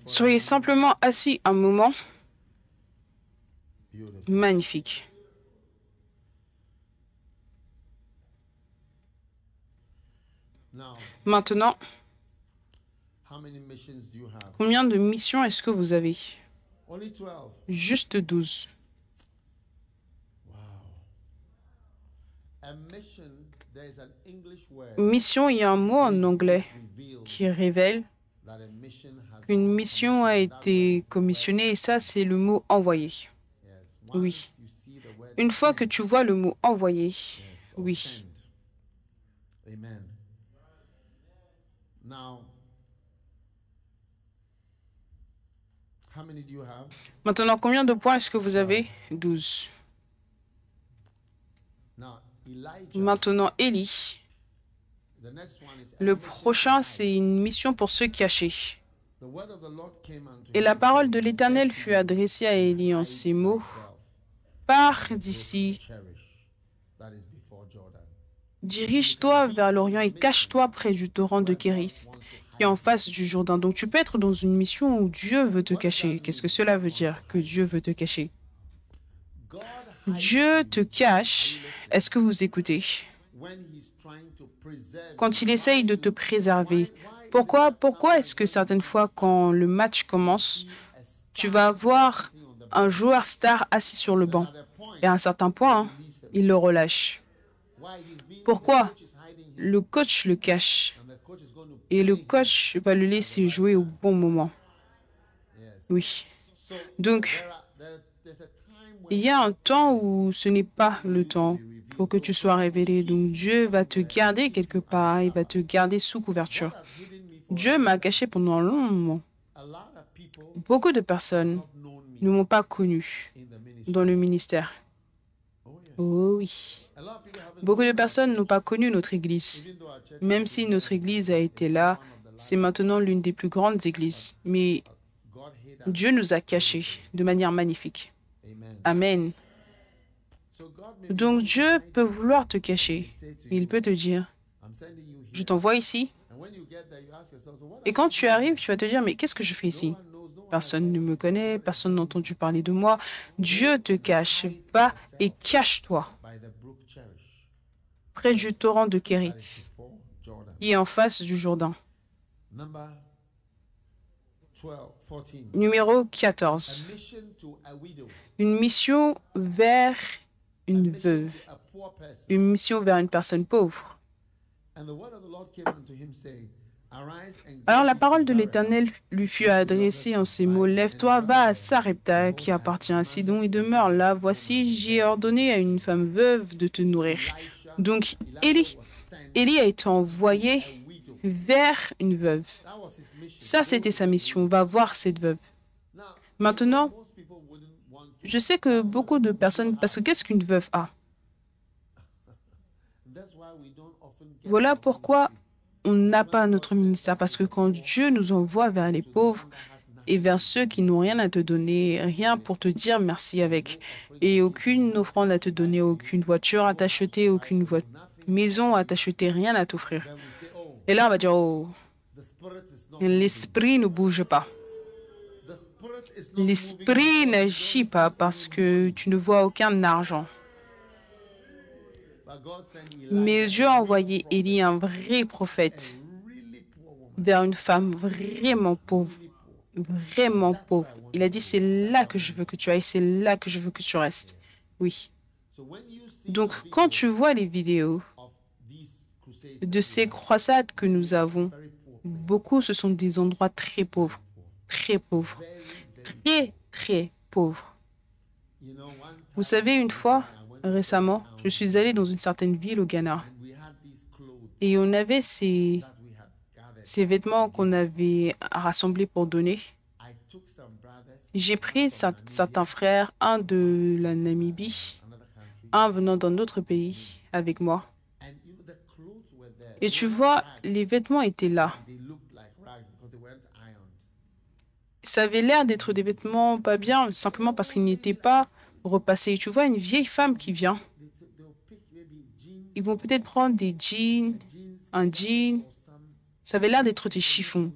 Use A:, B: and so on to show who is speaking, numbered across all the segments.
A: Soyez simplement assis un moment. Magnifique. Maintenant, combien de missions est-ce que vous avez? Juste 12. Mission, il y a un mot en anglais qui révèle qu'une mission a été commissionnée et ça, c'est le mot envoyé. Oui. Une fois que tu vois le mot envoyé, oui. Maintenant, combien de points est-ce que vous avez? 12. Maintenant, Élie. Le prochain, c'est une mission pour se cacher. Et la parole de l'Éternel fut adressée à Élie en ces mots. Pars d'ici, dirige-toi vers l'Orient et cache-toi près du torrent de Kérith, qui est en face du Jourdain. Donc tu peux être dans une mission où Dieu veut te cacher. Qu'est-ce que cela veut dire, que Dieu veut te cacher? Dieu te cache. Est-ce que vous écoutez? Quand il essaye de te préserver. Pourquoi est-ce que certaines fois, quand le match commence, tu vas voir un joueur star assis sur le banc et à un certain point, il le relâche? Pourquoi? Le coach le cache et le coach va le laisser jouer au bon moment. Oui. Donc, il y a un temps où ce n'est pas le temps pour que tu sois révélé. Donc, Dieu va te garder quelque part, il va te garder sous couverture. Dieu m'a caché pendant un long moment. Beaucoup de personnes ne m'ont pas connu dans le ministère. Oh oui. Beaucoup de personnes n'ont pas connu notre Église. Même si notre Église a été là, c'est maintenant l'une des plus grandes églises. Mais Dieu nous a cachés de manière magnifique. Amen. Donc Dieu peut vouloir te cacher. Il peut te dire, je t'envoie ici. Et quand tu arrives, tu vas te dire, mais qu'est-ce que je fais ici? Personne ne me connaît, personne n'a entendu parler de moi. Dieu te cache. Va et cache-toi près du torrent de Kérith, qui est en face du Jourdain. Numéro 14. Une mission vers une veuve. Une mission vers une personne pauvre. Alors la parole de l'Éternel lui fut adressée en ces mots. Lève-toi, va à Sarepta, qui appartient à Sidon, et demeure là. Voici, j'ai ordonné à une femme veuve de te nourrir. Donc Élie a été envoyé vers une veuve. Ça, c'était sa mission. Va voir cette veuve. Maintenant, je sais que beaucoup de personnes... Parce que qu'est-ce qu'une veuve a? Voilà pourquoi on n'a pas notre ministère. Parce que quand Dieu nous envoie vers les pauvres et vers ceux qui n'ont rien à te donner, rien pour te dire merci avec, et aucune offrande à te donner, aucune voiture à t'acheter, aucune maison à t'acheter, rien à t'offrir. Et là, on va dire, oh, l'esprit ne bouge pas. L'esprit n'agit pas parce que tu ne vois aucun argent. Mais Dieu a envoyé Élie, un vrai prophète, vers une femme vraiment pauvre. Vraiment pauvre. Il a dit, c'est là que je veux que tu ailles, c'est là que je veux que tu restes. Oui. Donc, quand tu vois les vidéos de ces croisades que nous avons, beaucoup, ce sont des endroits très pauvres. Très pauvres. Très, très pauvres. Vous savez, une fois, récemment, je suis allée dans une certaine ville au Ghana. Et on avait ces vêtements qu'on avait rassemblés pour donner. J'ai pris certains frères, un de la Namibie, un venant d'un autre pays avec moi. Et tu vois, les vêtements étaient là. Ça avait l'air d'être des vêtements pas bien, simplement parce qu'ils n'étaient pas repassés. Tu vois, une vieille femme qui vient. Ils vont peut-être prendre des jeans, un jean, Ça avait l'air d'être des chiffons.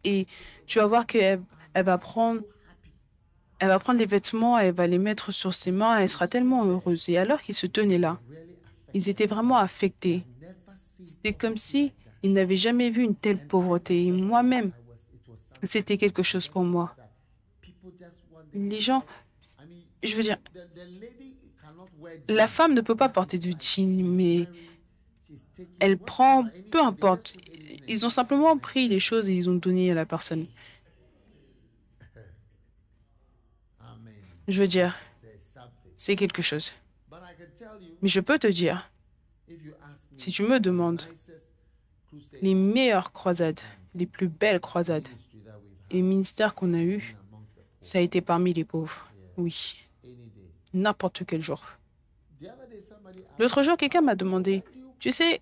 A: Et tu vas voir qu'elle elle va prendre les vêtements, elle va les mettre sur ses mains, elle sera tellement heureuse. Et alors qu'ils se tenaient là, ils étaient vraiment affectés. C'était comme si ils n'avaient jamais vu une telle pauvreté. Et moi-même, c'était quelque chose pour moi. Les gens, je veux dire, la femme ne peut pas porter du jean, mais elle prend, peu importe. Ils ont simplement pris les choses et ils ont donné à la personne. Je veux dire, c'est quelque chose. Mais je peux te dire, si tu me demandes, les meilleures croisades, les plus belles croisades et ministères qu'on a eus, ça a été parmi les pauvres. Oui, n'importe quel jour. L'autre jour, quelqu'un m'a demandé, tu sais,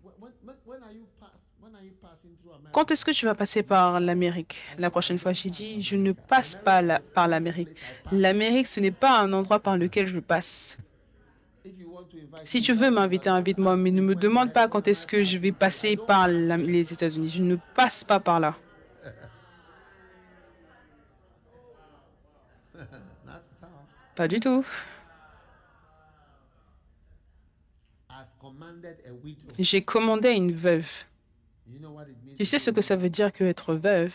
A: quand est-ce que tu vas passer par l'Amérique? La prochaine fois, j'ai dit, je ne passe pas par l'Amérique. L'Amérique, ce n'est pas un endroit par lequel je passe. Si tu veux m'inviter, invite-moi, mais ne me demande pas quand est-ce que je vais passer par les États-Unis. Je ne passe pas par là. Pas du tout. J'ai commandé une veuve. Tu sais ce que ça veut dire que être veuve?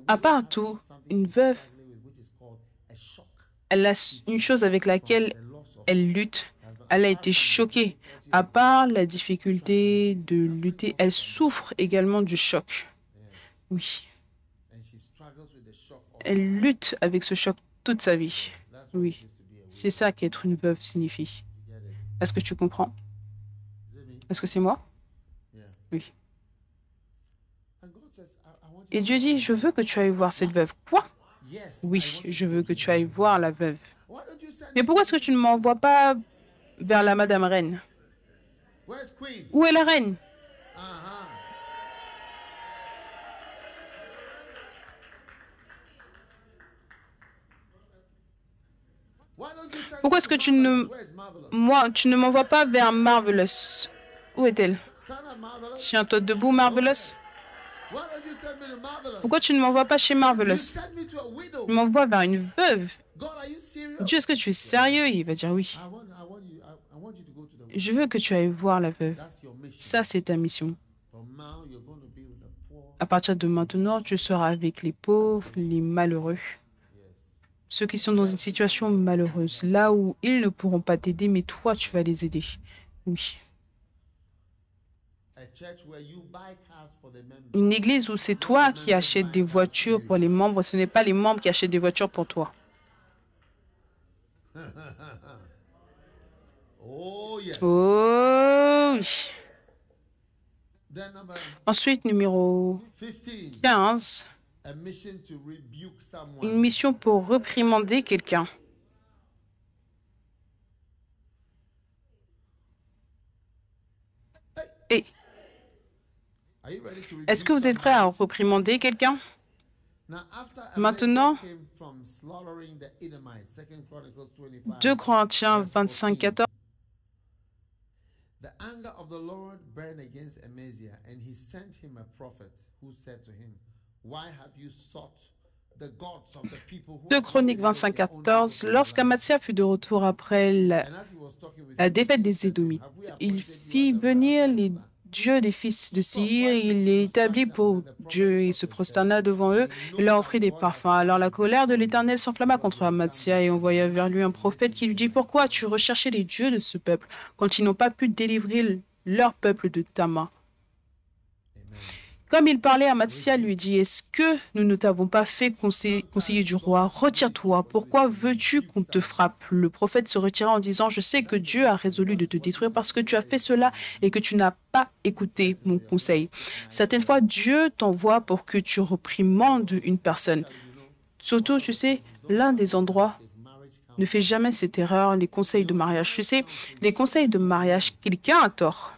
A: À part tout, une veuve, elle a une chose avec laquelle elle lutte. Elle a été choquée. À part la difficulté de lutter, elle souffre également du choc. Oui. Elle lutte avec ce choc toute sa vie. Oui. C'est ça qu'être une veuve signifie. Est-ce que tu comprends? Est-ce que c'est moi? Oui. Et Dieu dit, je veux que tu ailles voir cette veuve. Quoi? Oui, je veux que tu ailles voir la veuve. Mais pourquoi est-ce que tu ne m'envoies pas vers la Madame Reine? Où est la reine? Pourquoi est-ce que tu ne m'envoies pas vers Marvelous? Où est-elle? Tiens-toi debout, Marvelous. Pourquoi tu ne m'envoies pas chez Marvelous? Tu m'envoies vers une veuve. Dieu, est-ce que tu es sérieux? Il va dire oui. Je veux que tu ailles voir la veuve. Ça, c'est ta mission. À partir de maintenant, tu seras avec les pauvres, les malheureux, ceux qui sont dans une situation malheureuse, là où ils ne pourront pas t'aider, mais toi, tu vas les aider. Oui. Une église où c'est toi qui achètes des voitures pour les membres, ce n'est pas les membres qui achètent des voitures pour toi. Oh oui. Ensuite, numéro 15, une mission pour réprimander quelqu'un. Et est-ce que vous êtes prêt à réprimander quelqu'un? Maintenant, 2 Corinthiens 25, 14.
B: The anger of the Lord burned against Amaziah, and he sent him a prophet who said to him, Why have you sought the gods of the people who
A: 2 Chroniques 25, 14. Lorsqu'Amaziah fut de retour après la défaite des Édomites, il fit venir les dieux des fils de Séhir, il les établit pour Dieu, il se prosterna devant eux, et leur offrit des parfums. Alors la colère de l'Éternel s'enflamma contre Amaziah et envoya vers lui un prophète qui lui dit, pourquoi as-tu recherché les dieux de ce peuple quand ils n'ont pas pu délivrer leur peuple de ta main? Comme il parlait, Amaziah lui dit, est-ce que nous ne t'avons pas fait conseiller du roi? Retire-toi, pourquoi veux-tu qu'on te frappe? Le prophète se retira en disant, je sais que Dieu a résolu de te détruire parce que tu as fait cela et que tu n'as pas écouté mon conseil. Certaines fois, Dieu t'envoie pour que tu réprimandes une personne. Surtout, tu sais, l'un des endroits, ne fais jamais cette erreur, les conseils de mariage. Tu sais, les conseils de mariage, quelqu'un a tort.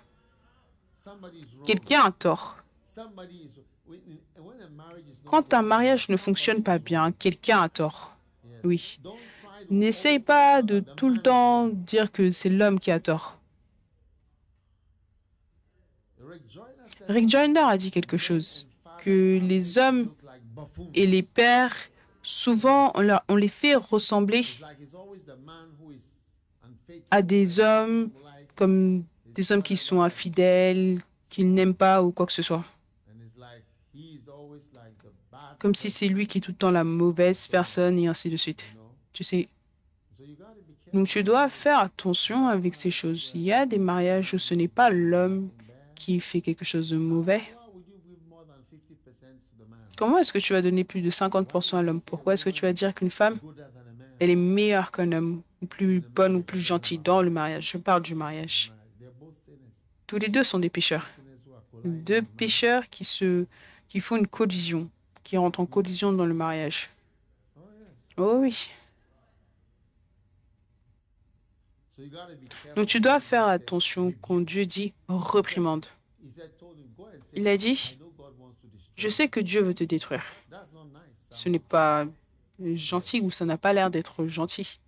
A: Quelqu'un a tort. Quand un mariage ne fonctionne pas bien, quelqu'un a tort. Oui. N'essaye pas de tout le temps dire que c'est l'homme qui a tort. Rick Joyner a dit quelque chose, que les hommes et les pères, souvent, on les fait ressembler à des hommes comme des hommes qui sont infidèles, qu'ils n'aiment pas ou quoi que ce soit. Comme si c'est lui qui est tout le temps la mauvaise personne et ainsi de suite. Tu sais. Donc tu dois faire attention avec ces choses. Il y a des mariages où ce n'est pas l'homme qui fait quelque chose de mauvais. Comment est-ce que tu vas donner plus de 50% à l'homme? Pourquoi est-ce que tu vas dire qu'une femme, elle est meilleure qu'un homme, ou plus bonne ou plus gentille dans le mariage? Je parle du mariage. Tous les deux sont des pécheurs. Deux pécheurs qui font une collision, qui rentrent en collision dans le mariage. Oh oui. Donc tu dois faire attention quand Dieu dit reprimande. Il a dit, je sais que Dieu veut te détruire. Ce n'est pas gentil ou ça n'a pas l'air d'être gentil.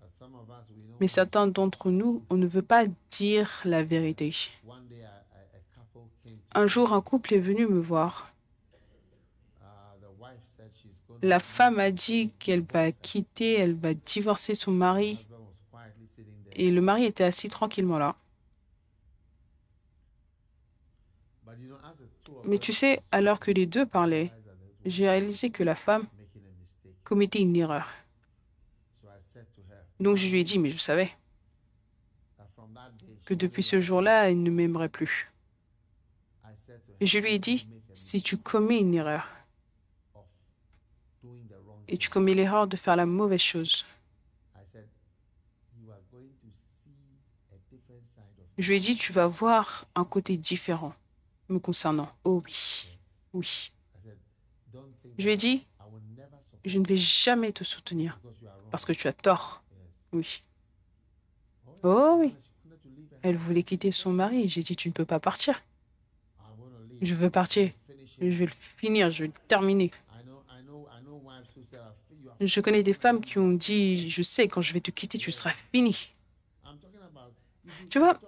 A: Mais certains d'entre nous, on ne veut pas dire la vérité. Un jour, un couple est venu me voir. La femme a dit qu'elle va quitter, elle va divorcer son mari. Et le mari était assis tranquillement là. Mais tu sais, alors que les deux parlaient, j'ai réalisé que la femme commettait une erreur. Donc je lui ai dit, mais je savais que depuis ce jour-là, elle ne m'aimerait plus. Et je lui ai dit, si tu commets une erreur, et tu commets l'erreur de faire la mauvaise chose, je lui ai dit, tu vas voir un côté différent me concernant. Oh oui, oui. Je lui ai dit, je ne vais jamais te soutenir parce que tu as tort. Oui. Oh oui. Elle voulait quitter son mari. J'ai dit, tu ne peux pas partir. Je veux partir. Je vais le finir, je vais le terminer. Je connais des femmes qui ont dit, je sais, quand je vais te quitter, tu seras fini. Tu vois,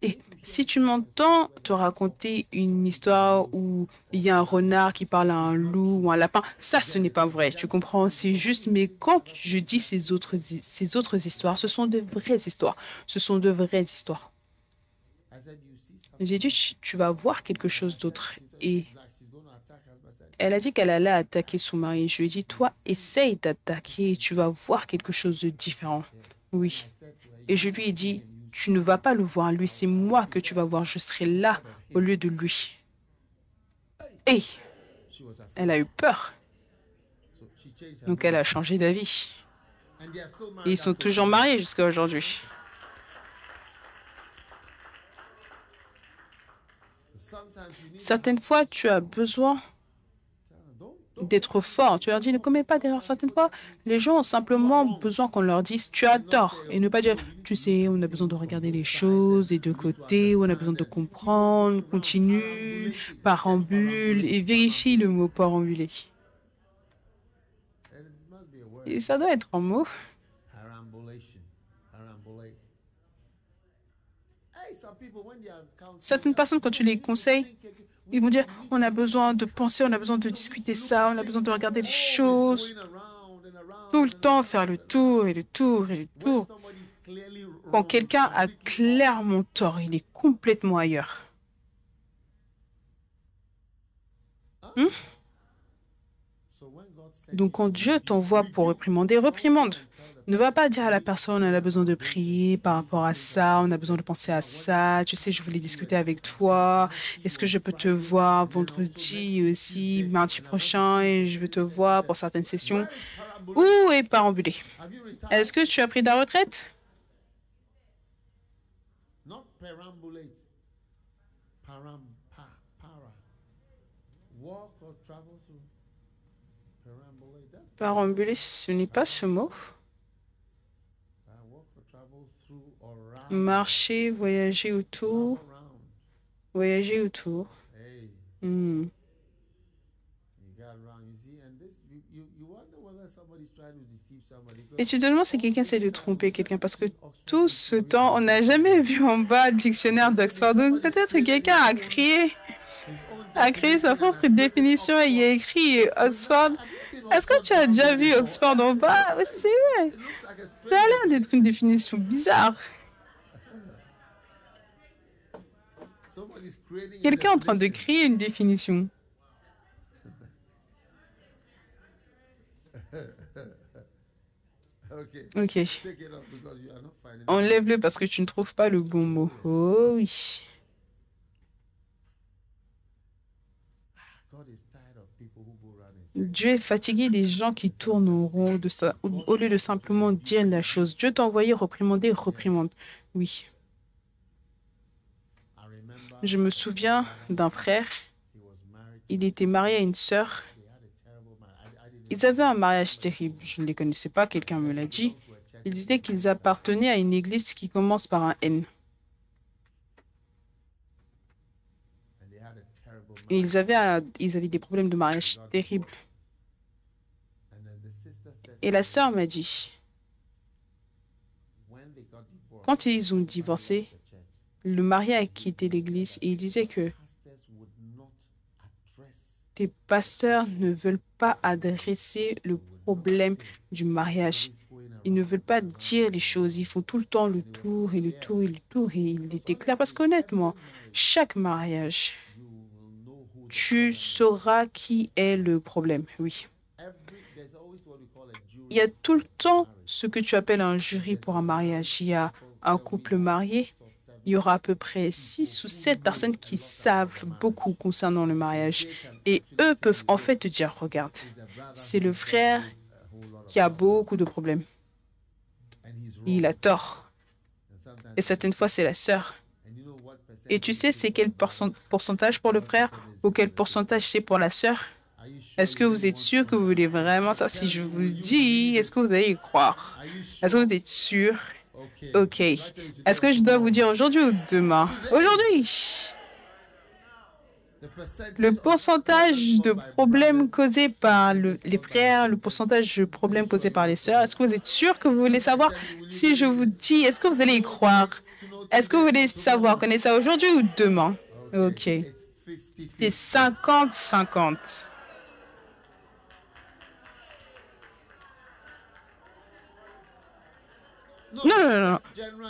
A: et si tu m'entends te raconter une histoire où il y a un renard qui parle à un loup ou un lapin, ça, ce n'est pas vrai, tu comprends? C'est juste, mais quand je dis ces autres histoires, ce sont de vraies histoires. Ce sont de vraies histoires. J'ai dit, tu vas voir quelque chose d'autre. Et elle a dit qu'elle allait attaquer son mari. Je lui ai dit, toi, essaye d'attaquer et tu vas voir quelque chose de différent. Oui. Et je lui ai dit, tu ne vas pas le voir, lui, c'est moi que tu vas voir. Je serai là au lieu de lui. Et elle a eu peur. Donc, elle a changé d'avis. Et ils sont toujours mariés jusqu'à aujourd'hui. Certaines fois, tu as besoin d'être fort. Tu leur dis, ne commets pas d'erreur. Certaines fois, les gens ont simplement besoin qu'on leur dise, tu as tort. Et ne pas dire, tu sais, on a besoin de regarder les choses des deux côtés, on a besoin de comprendre, continue, parambule, et vérifie le mot parambulé. Et ça doit être un mot. Certaines personnes, quand tu les conseilles, ils vont dire, on a besoin de penser, on a besoin de discuter ça, on a besoin de regarder les choses. Tout le temps, faire le tour et le tour et le tour. Quand quelqu'un a clairement tort, il est complètement ailleurs. Donc, quand Dieu t'envoie pour réprimander, reprimande. Ne va pas dire à la personne, on a besoin de prier par rapport à ça, on a besoin de penser à ça, tu sais, je voulais discuter avec toi, est-ce que je peux te voir vendredi aussi, mardi prochain, et je veux te voir pour certaines sessions. Où est parambulé? Est-ce que tu as pris ta retraite? Parambuler, ce n'est pas ce mot. Marcher, voyager autour. Voyager autour. Et tu te demandes si quelqu'un essaie de tromper quelqu'un parce que tout ce temps, on n'a jamais vu en bas le dictionnaire d'Oxford. Donc peut-être quelqu'un a crié a créé sa propre définition et il y a écrit Oxford. Est-ce que tu as déjà vu Oxford en bas? C'est vrai. Ça a l'air d'être une définition bizarre. Quelqu'un est en train de créer une définition. Ok. Enlève-le parce que tu ne trouves pas le bon mot. Oh oui. Dieu est fatigué des gens qui tournent en rond au lieu de simplement dire la chose. Dieu t'a envoyé réprimander, reprimande. Oui. Je me souviens d'un frère. Il était marié à une sœur. Ils avaient un mariage terrible. Je ne les connaissais pas, quelqu'un me l'a dit. Ils disaient qu'ils appartenaient à une église qui commence par un N. Et ils avaient des problèmes de mariage terribles. Et la sœur m'a dit, quand ils ont divorcé, le mari a quitté l'église et il disait que tes pasteurs ne veulent pas adresser le problème du mariage. Ils ne veulent pas dire les choses. Ils font tout le temps le tour et le tour et le tour. Et il était clair parce qu'honnêtement, chaque mariage, tu sauras qui est le problème. Oui. Il y a tout le temps ce que tu appelles un jury pour un mariage. Il y a un couple marié. Il y aura à peu près 6 ou 7 personnes qui savent beaucoup concernant le mariage. Et eux peuvent en fait te dire, regarde, c'est le frère qui a beaucoup de problèmes. Il a tort. Et certaines fois, c'est la sœur. Et tu sais, c'est quel pourcentage pour le frère ou quel pourcentage c'est pour la sœur? Est-ce que vous êtes sûr que vous voulez vraiment ça? Si je vous dis, est-ce que vous allez y croire? Est-ce que vous êtes sûr? Ok. Est-ce que je dois vous dire aujourd'hui ou demain? Aujourd'hui. Le pourcentage de problèmes causés par les frères, le pourcentage de problèmes causés par les sœurs, est-ce que vous êtes sûr que vous voulez savoir? Si je vous dis, est-ce que vous allez y croire? Est-ce que vous voulez savoir, connaissez ça aujourd'hui ou demain? Ok. C'est 50-50. Non.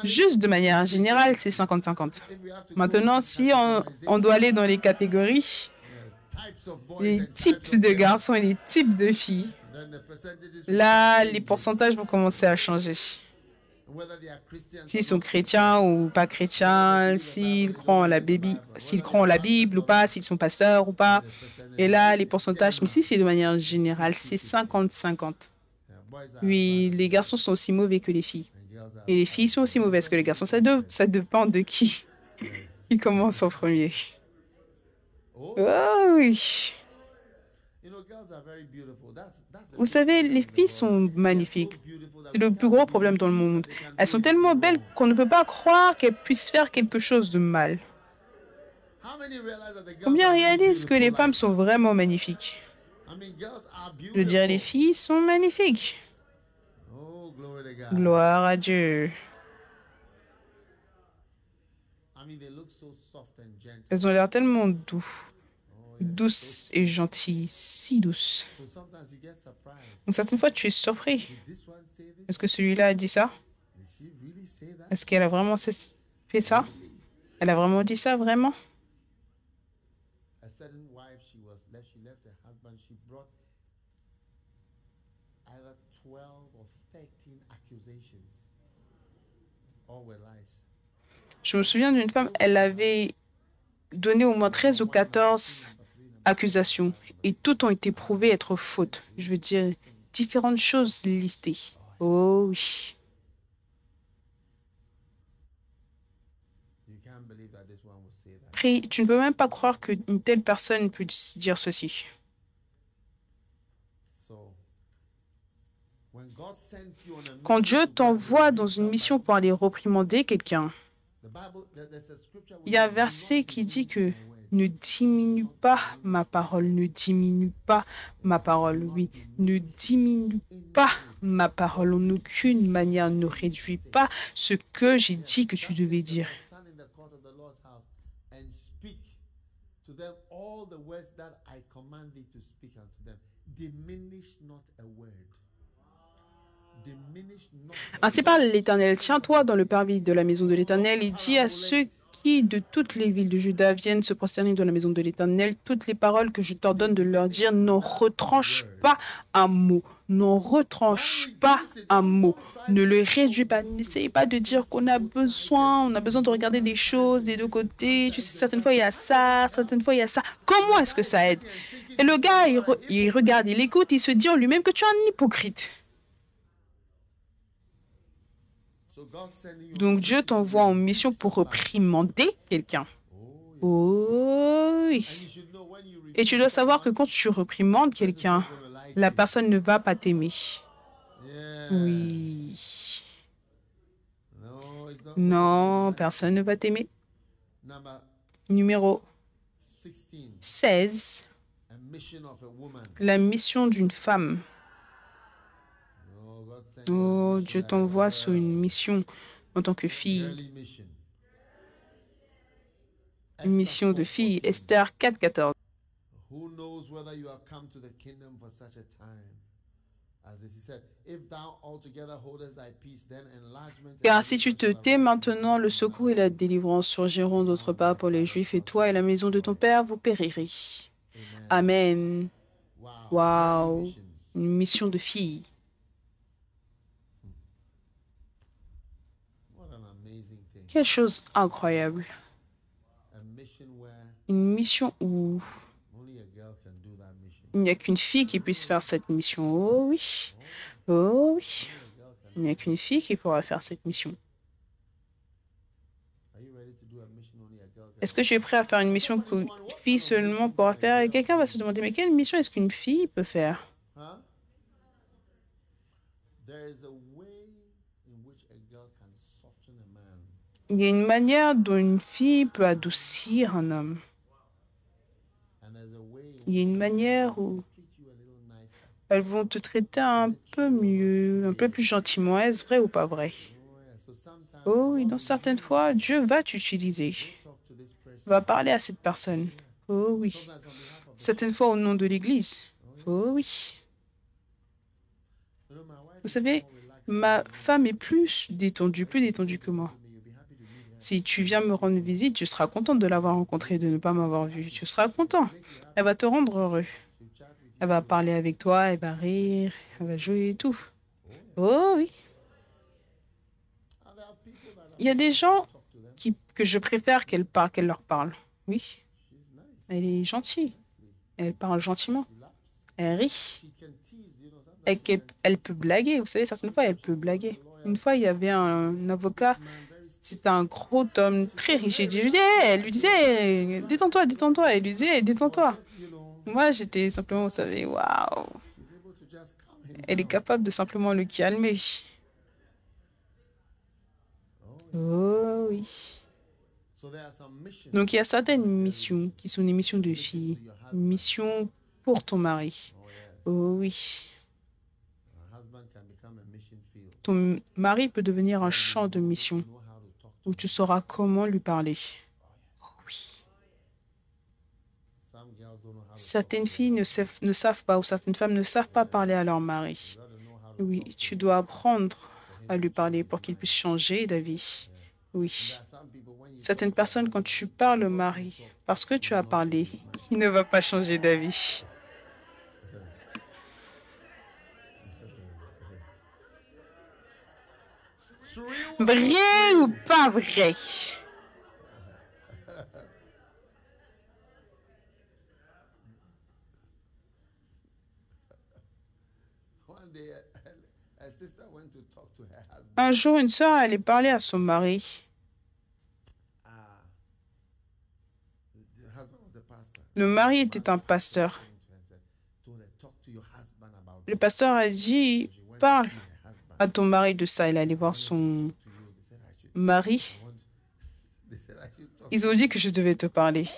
A: Juste de manière générale, c'est 50-50. Maintenant, si on doit aller dans les catégories, les types de garçons et les types de filles, là, les pourcentages vont commencer à changer. S'ils sont chrétiens ou pas chrétiens, s'ils croient en la Bible ou pas, s'ils sont pasteurs ou pas. Et là, les pourcentages, mais si c'est de manière générale, c'est 50-50. Oui, les garçons sont aussi mauvais que les filles. Et les filles sont aussi mauvaises que les garçons. Ça dépend de qui commence en premier. Oh oui. Vous savez, les filles sont magnifiques. C'est le plus gros problème dans le monde. Elles sont tellement belles qu'on ne peut pas croire qu'elles puissent faire quelque chose de mal. Combien réalisent que les femmes sont vraiment magnifiques? Je dirais les filles sont magnifiques. Gloire à Dieu. Elles ont l'air tellement douces et gentilles, si douces. Donc, certaines fois, tu es surpris. Est-ce que celui-là a dit ça? Est-ce qu'elle a vraiment fait ça? Elle a vraiment dit ça, vraiment? Je me souviens d'une femme, elle avait donné au moins 13 ou 14 accusations et toutes ont été prouvées être fautes. Je veux dire, différentes choses listées. Oh oui. Tu ne peux même pas croire qu'une telle personne peut dire ceci. Quand Dieu t'envoie dans une mission pour aller réprimander quelqu'un, il y a un verset qui dit que ne diminue pas ma parole, ne diminue pas ma parole, oui, ne diminue pas ma parole, en aucune manière ne réduis pas ce que j'ai dit que tu devais dire.
B: to them all the words that I command thee to speak unto them. Diminish not a word. Diminish not a
A: Ainsi parle l'Éternel. Tiens-toi dans le parvis de la maison de l'Éternel et dis à ceux qui de toutes les villes de Juda viennent se prosterner dans la maison de l'Éternel toutes les paroles que je t'ordonne de leur dire. N'en retranche pas un mot. N'en retranche pas un mot. Ne le réduis pas. N'essaye pas de dire qu'on a besoin de regarder des choses des deux côtés. Tu sais, certaines fois il y a ça, certaines fois il y a ça. Comment est-ce que ça aide? Et le gars, il regarde, il écoute, il se dit en lui-même que tu es un hypocrite. Donc Dieu t'envoie en mission pour réprimander quelqu'un. Oh oui. Et tu dois savoir que quand tu réprimandes quelqu'un, la personne ne va pas t'aimer. Oui. Non, personne ne va t'aimer. Numéro 16. La mission d'une femme. Oh, Dieu t'envoie sur une mission en tant que fille. Une mission de fille. Esther 4:14.
B: Who knows whether you have come to the kingdom for such a time as this? He said, if thou altogether holdest thy peace, then enlargement.
A: Car si tu te tais maintenant, le secours et la délivrance surgiront d'autre part pour les Juifs, et toi et la maison de ton père, vous périrez. Amen. Wow. Une mission de fille. Quelle chose incroyable. Une mission où il n'y a qu'une fille qui puisse faire cette mission. Oh oui. Oh oui. Il n'y a qu'une fille qui pourra faire cette mission. Est-ce que tu es prêt à faire une mission qu'une fille seulement pourra faire? Et quelqu'un va se demander, mais quelle mission est-ce qu'une fille peut faire? Il y a une manière dont une fille peut adoucir un homme. Il y a une manière où elles vont te traiter un peu mieux, un peu plus gentiment. Est-ce vrai ou pas vrai? Oh oui, dans certaines fois, Dieu va t'utiliser. Va parler à cette personne. Oh oui. Certaines fois au nom de l'Église. Oh oui. Vous savez, ma femme est plus détendue que moi. Si tu viens me rendre visite, tu seras content de l'avoir rencontrée, de ne pas m'avoir vu. Tu seras content. Elle va te rendre heureux. Elle va parler avec toi, elle va rire, elle va jouer et tout. Oh oui. Il y a des gens que je préfère qu'elle leur parle. Oui. Elle est gentille. Elle parle gentiment. Elle rit. Elle peut blaguer. Vous savez, certaines fois, elle peut blaguer. Une fois, il y avait un avocat. C'était un gros homme très riche. Elle lui disait, détends-toi, détends-toi. Elle lui disait, détends-toi. Moi, j'étais simplement, vous savez, waouh. Elle est capable de simplement le calmer. Oh oui. Donc, il y a certaines missions qui sont des missions de filles. Une mission pour ton mari. Oh oui. Ton mari peut devenir un champ de mission où tu sauras comment lui parler. Oh oui. Certaines filles ne savent pas, ou certaines femmes ne savent pas parler à leur mari. Oui, tu dois apprendre à lui parler pour qu'il puisse changer d'avis. Oui. Certaines personnes, quand tu parles au mari, parce que tu as parlé, il ne va pas changer d'avis. Vrai ou pas vrai? Un jour, une sœur allait parler à son mari. Le mari était un pasteur. Le pasteur a dit, parle à ton mari de ça. Il allait voir son mari. Ils ont dit que je devais te parler.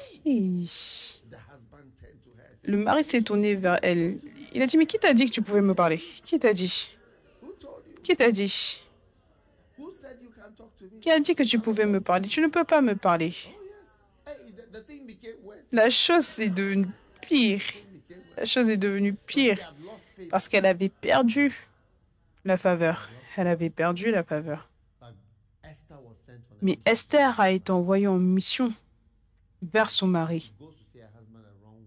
A: Le mari s'est tourné vers elle. Il a dit, mais qui t'a dit que tu pouvais me parler? Qui t'a dit? Qui t'a dit? Qui a dit que tu pouvais me parler? Tu ne peux pas me parler. La chose est devenue pire. La chose est devenue pire parce qu'elle avait perdu la faveur. Elle avait perdu la faveur. Mais Esther a été envoyée en mission vers son mari.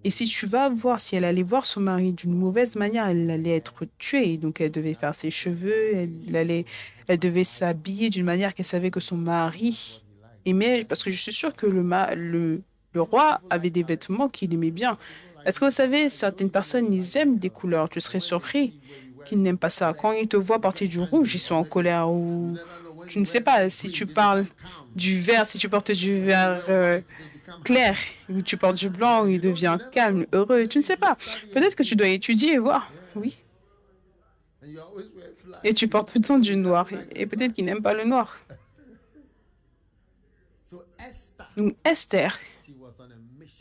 A: Et si tu vas voir, si elle allait voir son mari d'une mauvaise manière, elle allait être tuée. Donc, elle devait faire ses cheveux, elle devait s'habiller d'une manière qu'elle savait que son mari aimait. Parce que je suis sûre que le roi avait des vêtements qu'il aimait bien. Est-ce que vous savez, certaines personnes, ils aiment des couleurs. Tu serais surpris qu'ils n'aiment pas ça. Quand ils te voient porter du rouge, ils sont en colère. Ou tu ne sais pas, si tu parles du vert, si tu portes du vert clair, ou tu portes du blanc, il devient calme, heureux. Tu ne sais pas. Peut-être que tu dois étudier et voir. Oui. Et tu portes tout le temps du noir. Et peut-être qu'il n'aime pas le noir. Donc Esther,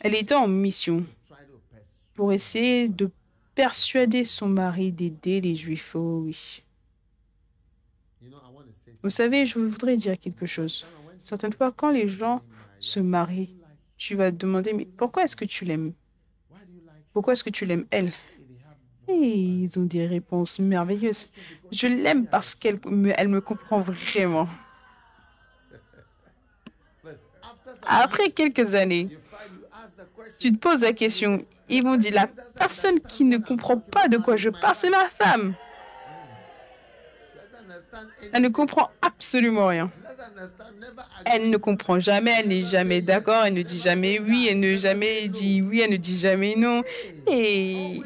A: elle était en mission pour essayer de persuader son mari d'aider les Juifs. Oh oui. Vous savez, je voudrais dire quelque chose. Certaines fois, quand les gens se marient, tu vas te demander, mais pourquoi est-ce que tu l'aimes? Pourquoi est-ce que tu l'aimes, elle? Et ils ont des réponses merveilleuses. Je l'aime parce elle me comprend vraiment. Après quelques années, tu te poses la question. Ils vont dire, la personne qui ne comprend pas de quoi je parle, c'est ma femme. Elle ne comprend absolument rien. Elle ne comprend jamais, elle n'est jamais d'accord, elle ne dit jamais oui, elle ne jamais dit oui, elle ne dit jamais non. Et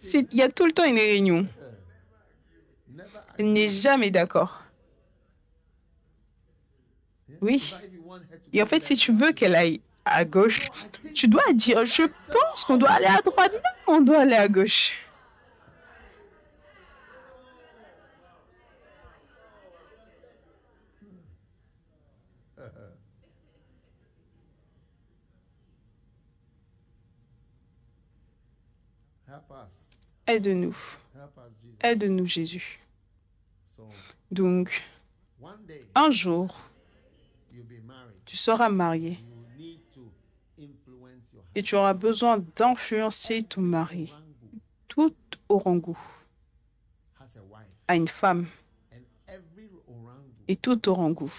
A: il y a tout le temps une réunion. Elle n'est jamais d'accord. Oui. Et en fait, si tu veux qu'elle aille à gauche, tu dois dire, je pense qu'on doit aller à droite, non, on doit aller à gauche. Aide-nous. Aide-nous, Jésus. Donc, un jour, tu seras marié et tu auras besoin d'influencer ton mari. Tout orangu a une femme et tout orangu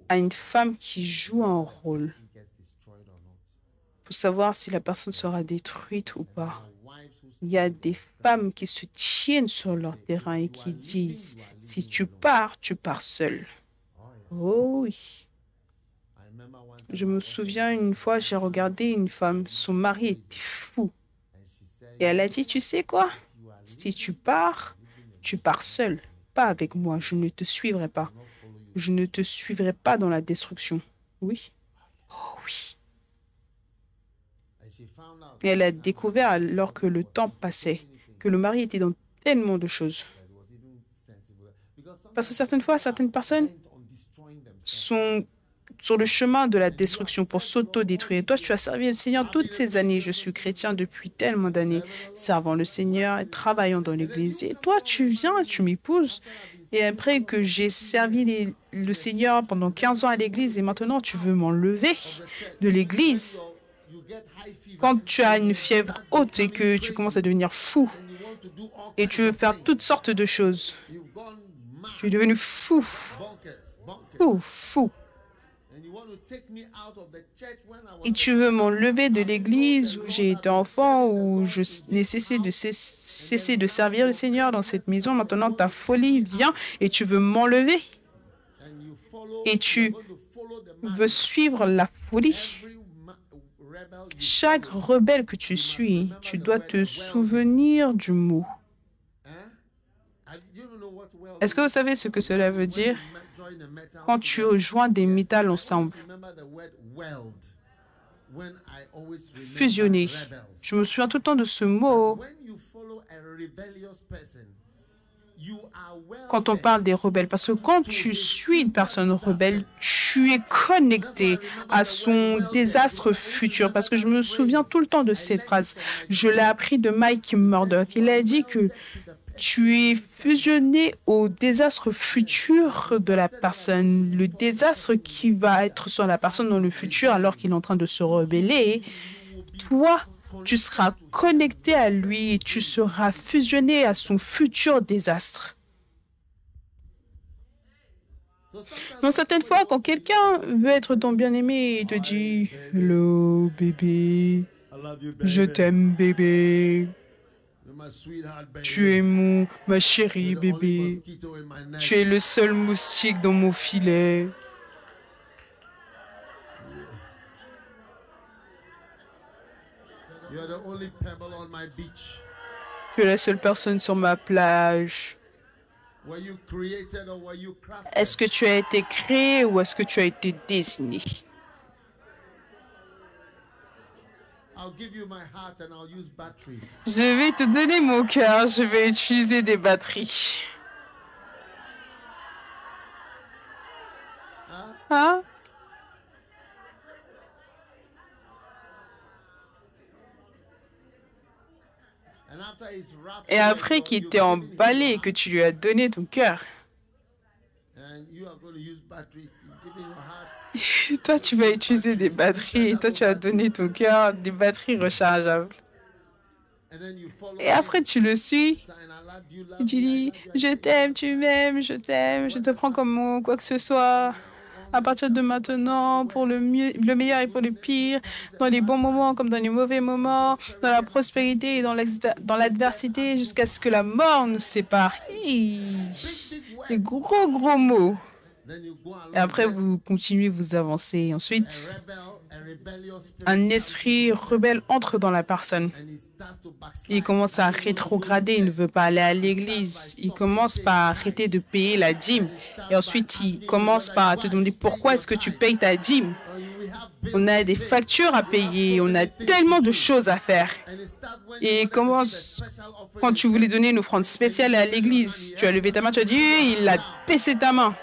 A: a une femme qui joue un rôle pour savoir si la personne sera détruite ou pas. Il y a des femmes qui se tiennent sur leur terrain et qui disent, si tu pars seule. Oh oui. Je me souviens une fois, j'ai regardé une femme, son mari était fou. Et elle a dit, tu sais quoi? Si tu pars seule, pas avec moi, je ne te suivrai pas. Je ne te suivrai pas dans la destruction. Oui. Oh oui. Et elle a découvert, alors que le temps passait, que le mari était dans tellement de choses. Parce que certaines fois, certaines personnes sont sur le chemin de la destruction pour s'auto-détruire. Toi, tu as servi le Seigneur toutes ces années. Je suis chrétien depuis tellement d'années, servant le Seigneur et travaillant dans l'Église. Et toi, tu viens, tu m'épouses. Et après que j'ai servi le Seigneur pendant 15 ans à l'Église, et maintenant, tu veux m'enlever de l'Église. Quand tu as une fièvre haute et que tu commences à devenir fou et tu veux faire toutes sortes de choses, tu es devenu fou, fou. Et tu veux m'enlever de l'église où j'ai été enfant, où je n'ai cessé de servir le Seigneur dans cette maison. Maintenant, ta folie vient et tu veux m'enlever. Et tu veux suivre la folie. Chaque rebelle que tu suis, tu dois te souvenir du mot. Est-ce que vous savez ce que cela veut dire? Quand tu rejoins des métals ensemble, fusionner. Je me souviens tout le temps de ce mot. Quand on parle des rebelles, parce que quand tu suis une personne rebelle, tu es connecté à son désastre futur. Parce que je me souviens tout le temps de cette phrase. Je l'ai appris de Mike Murdock. Il a dit que tu es fusionné au désastre futur de la personne, le désastre qui va être sur la personne dans le futur alors qu'il est en train de se rebeller. Toi, tu seras connecté à lui et tu seras fusionné à son futur désastre. Donc, certaines fois, quand quelqu'un veut être ton bien-aimé, il te dit « Hello, bébé, je t'aime, bébé. Tu es ma chérie, bébé. Tu es le seul moustique dans mon filet. » Tu es la seule personne sur ma plage. Est-ce que tu as été créé ou est-ce que tu as été désigné? Je vais te donner mon cœur, je vais utiliser des batteries. Hein? Et après qu'il t'ait emballé et que tu lui as donné ton cœur, toi, tu vas utiliser des batteries. Toi, tu as donné ton cœur, des batteries rechargeables. Et après, tu le suis. Et tu dis, je t'aime, tu m'aimes, je t'aime, je te prends comme quoi que ce soit. À partir de maintenant, pour le mieux, le meilleur et pour le pire, dans les bons moments comme dans les mauvais moments, dans la prospérité et dans l'adversité, jusqu'à ce que la mort nous sépare. Des gros mots. Et après, vous continuez, vous avancez. Ensuite, un esprit rebelle entre dans la personne. Il commence à rétrograder, il ne veut pas aller à l'église. Il commence par arrêter de payer la dîme. Et ensuite, il commence par te demander pourquoi est-ce que tu payes ta dîme. On a des factures à payer, on a tellement de choses à faire. Et il commence, quand tu voulais donner une offrande spéciale à l'église, tu as levé ta main, tu as dit, il a baissé ta main.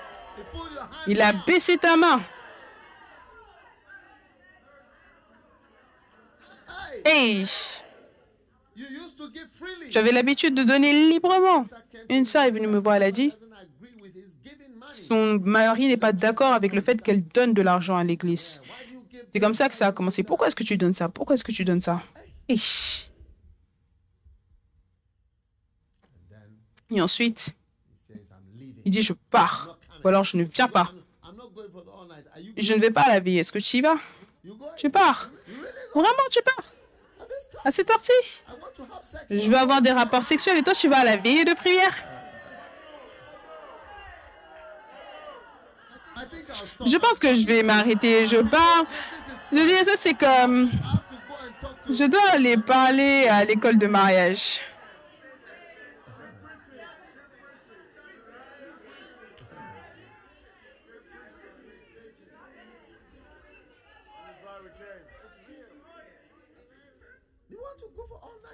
A: Il a baissé ta main. Hey! J'avais l'habitude de donner librement. Une sœur est venue me voir, elle a dit, son mari n'est pas d'accord avec le fait qu'elle donne de l'argent à l'église. C'est comme ça que ça a commencé. Pourquoi est-ce que tu donnes ça? Pourquoi est-ce que tu donnes ça? Hey. Et ensuite, il dit, je pars. Ou alors, je ne viens pas. Je ne vais pas à la veille. Est-ce que tu y vas? Tu pars. Vraiment, tu pars? À cette heure-ci? Je veux avoir des rapports sexuels et toi, tu vas à la veille de prière? Je pense que je vais m'arrêter. Je pars. Je dis, ça, c'est comme... Je dois aller parler à l'école de mariage.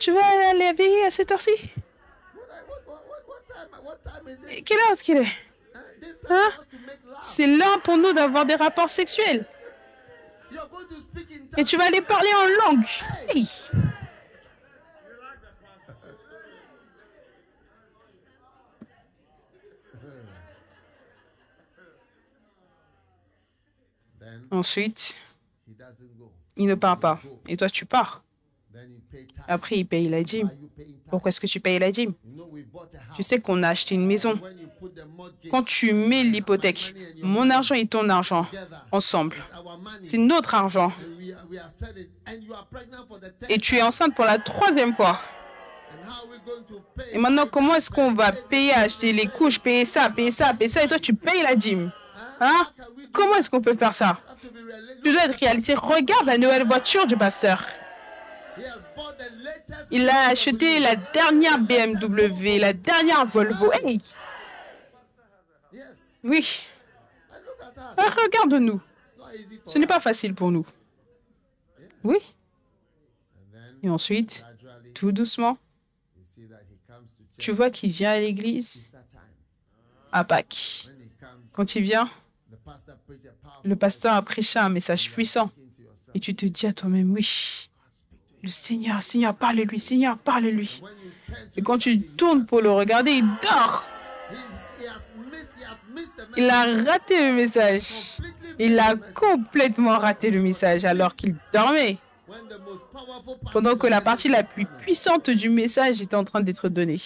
A: Tu vas aller veiller à cette heure-ci? Quelle heure est-ce qu'il est? Hein? C'est l'heure pour nous d'avoir des rapports sexuels. Et tu vas aller parler en langue. Hey. Ensuite, il ne part pas. Et toi, tu pars. Après, il paye la dîme. Pourquoi est-ce que tu payes la dîme? Tu sais qu'on a acheté une maison. Quand tu mets l'hypothèque, mon argent et ton argent ensemble, c'est notre argent. Et tu es enceinte pour la 3e fois. Et maintenant, comment est-ce qu'on va payer à acheter les couches, payer ça, payer ça, payer ça, et toi, tu payes la dîme? Hein? Comment est-ce qu'on peut faire ça? Tu dois être réalisé. Regarde la nouvelle voiture du pasteur. Il a acheté la dernière BMW, la dernière Volvo. Hey! Oui. Ah, regarde-nous. Ce n'est pas facile pour nous. Oui. Et ensuite, tout doucement, tu vois qu'il vient à l'église à Pâques. Quand il vient, le pasteur a prêché un message puissant. Et tu te dis à toi-même, oui, Le Seigneur, Seigneur, parle-lui, Seigneur, parle-lui.
B: When you turn
A: Et
B: to
A: quand tu tournes pour le regarder, il dort.
B: he has missed the
A: Il a
B: message.
A: raté le message. Il a complètement raté le message alors qu'il dormait,
B: When the most powerful part
A: pendant
B: of
A: que
B: the
A: la
B: message
A: partie la
B: was
A: plus
B: coming.
A: puissante du message était en train d'être donnée.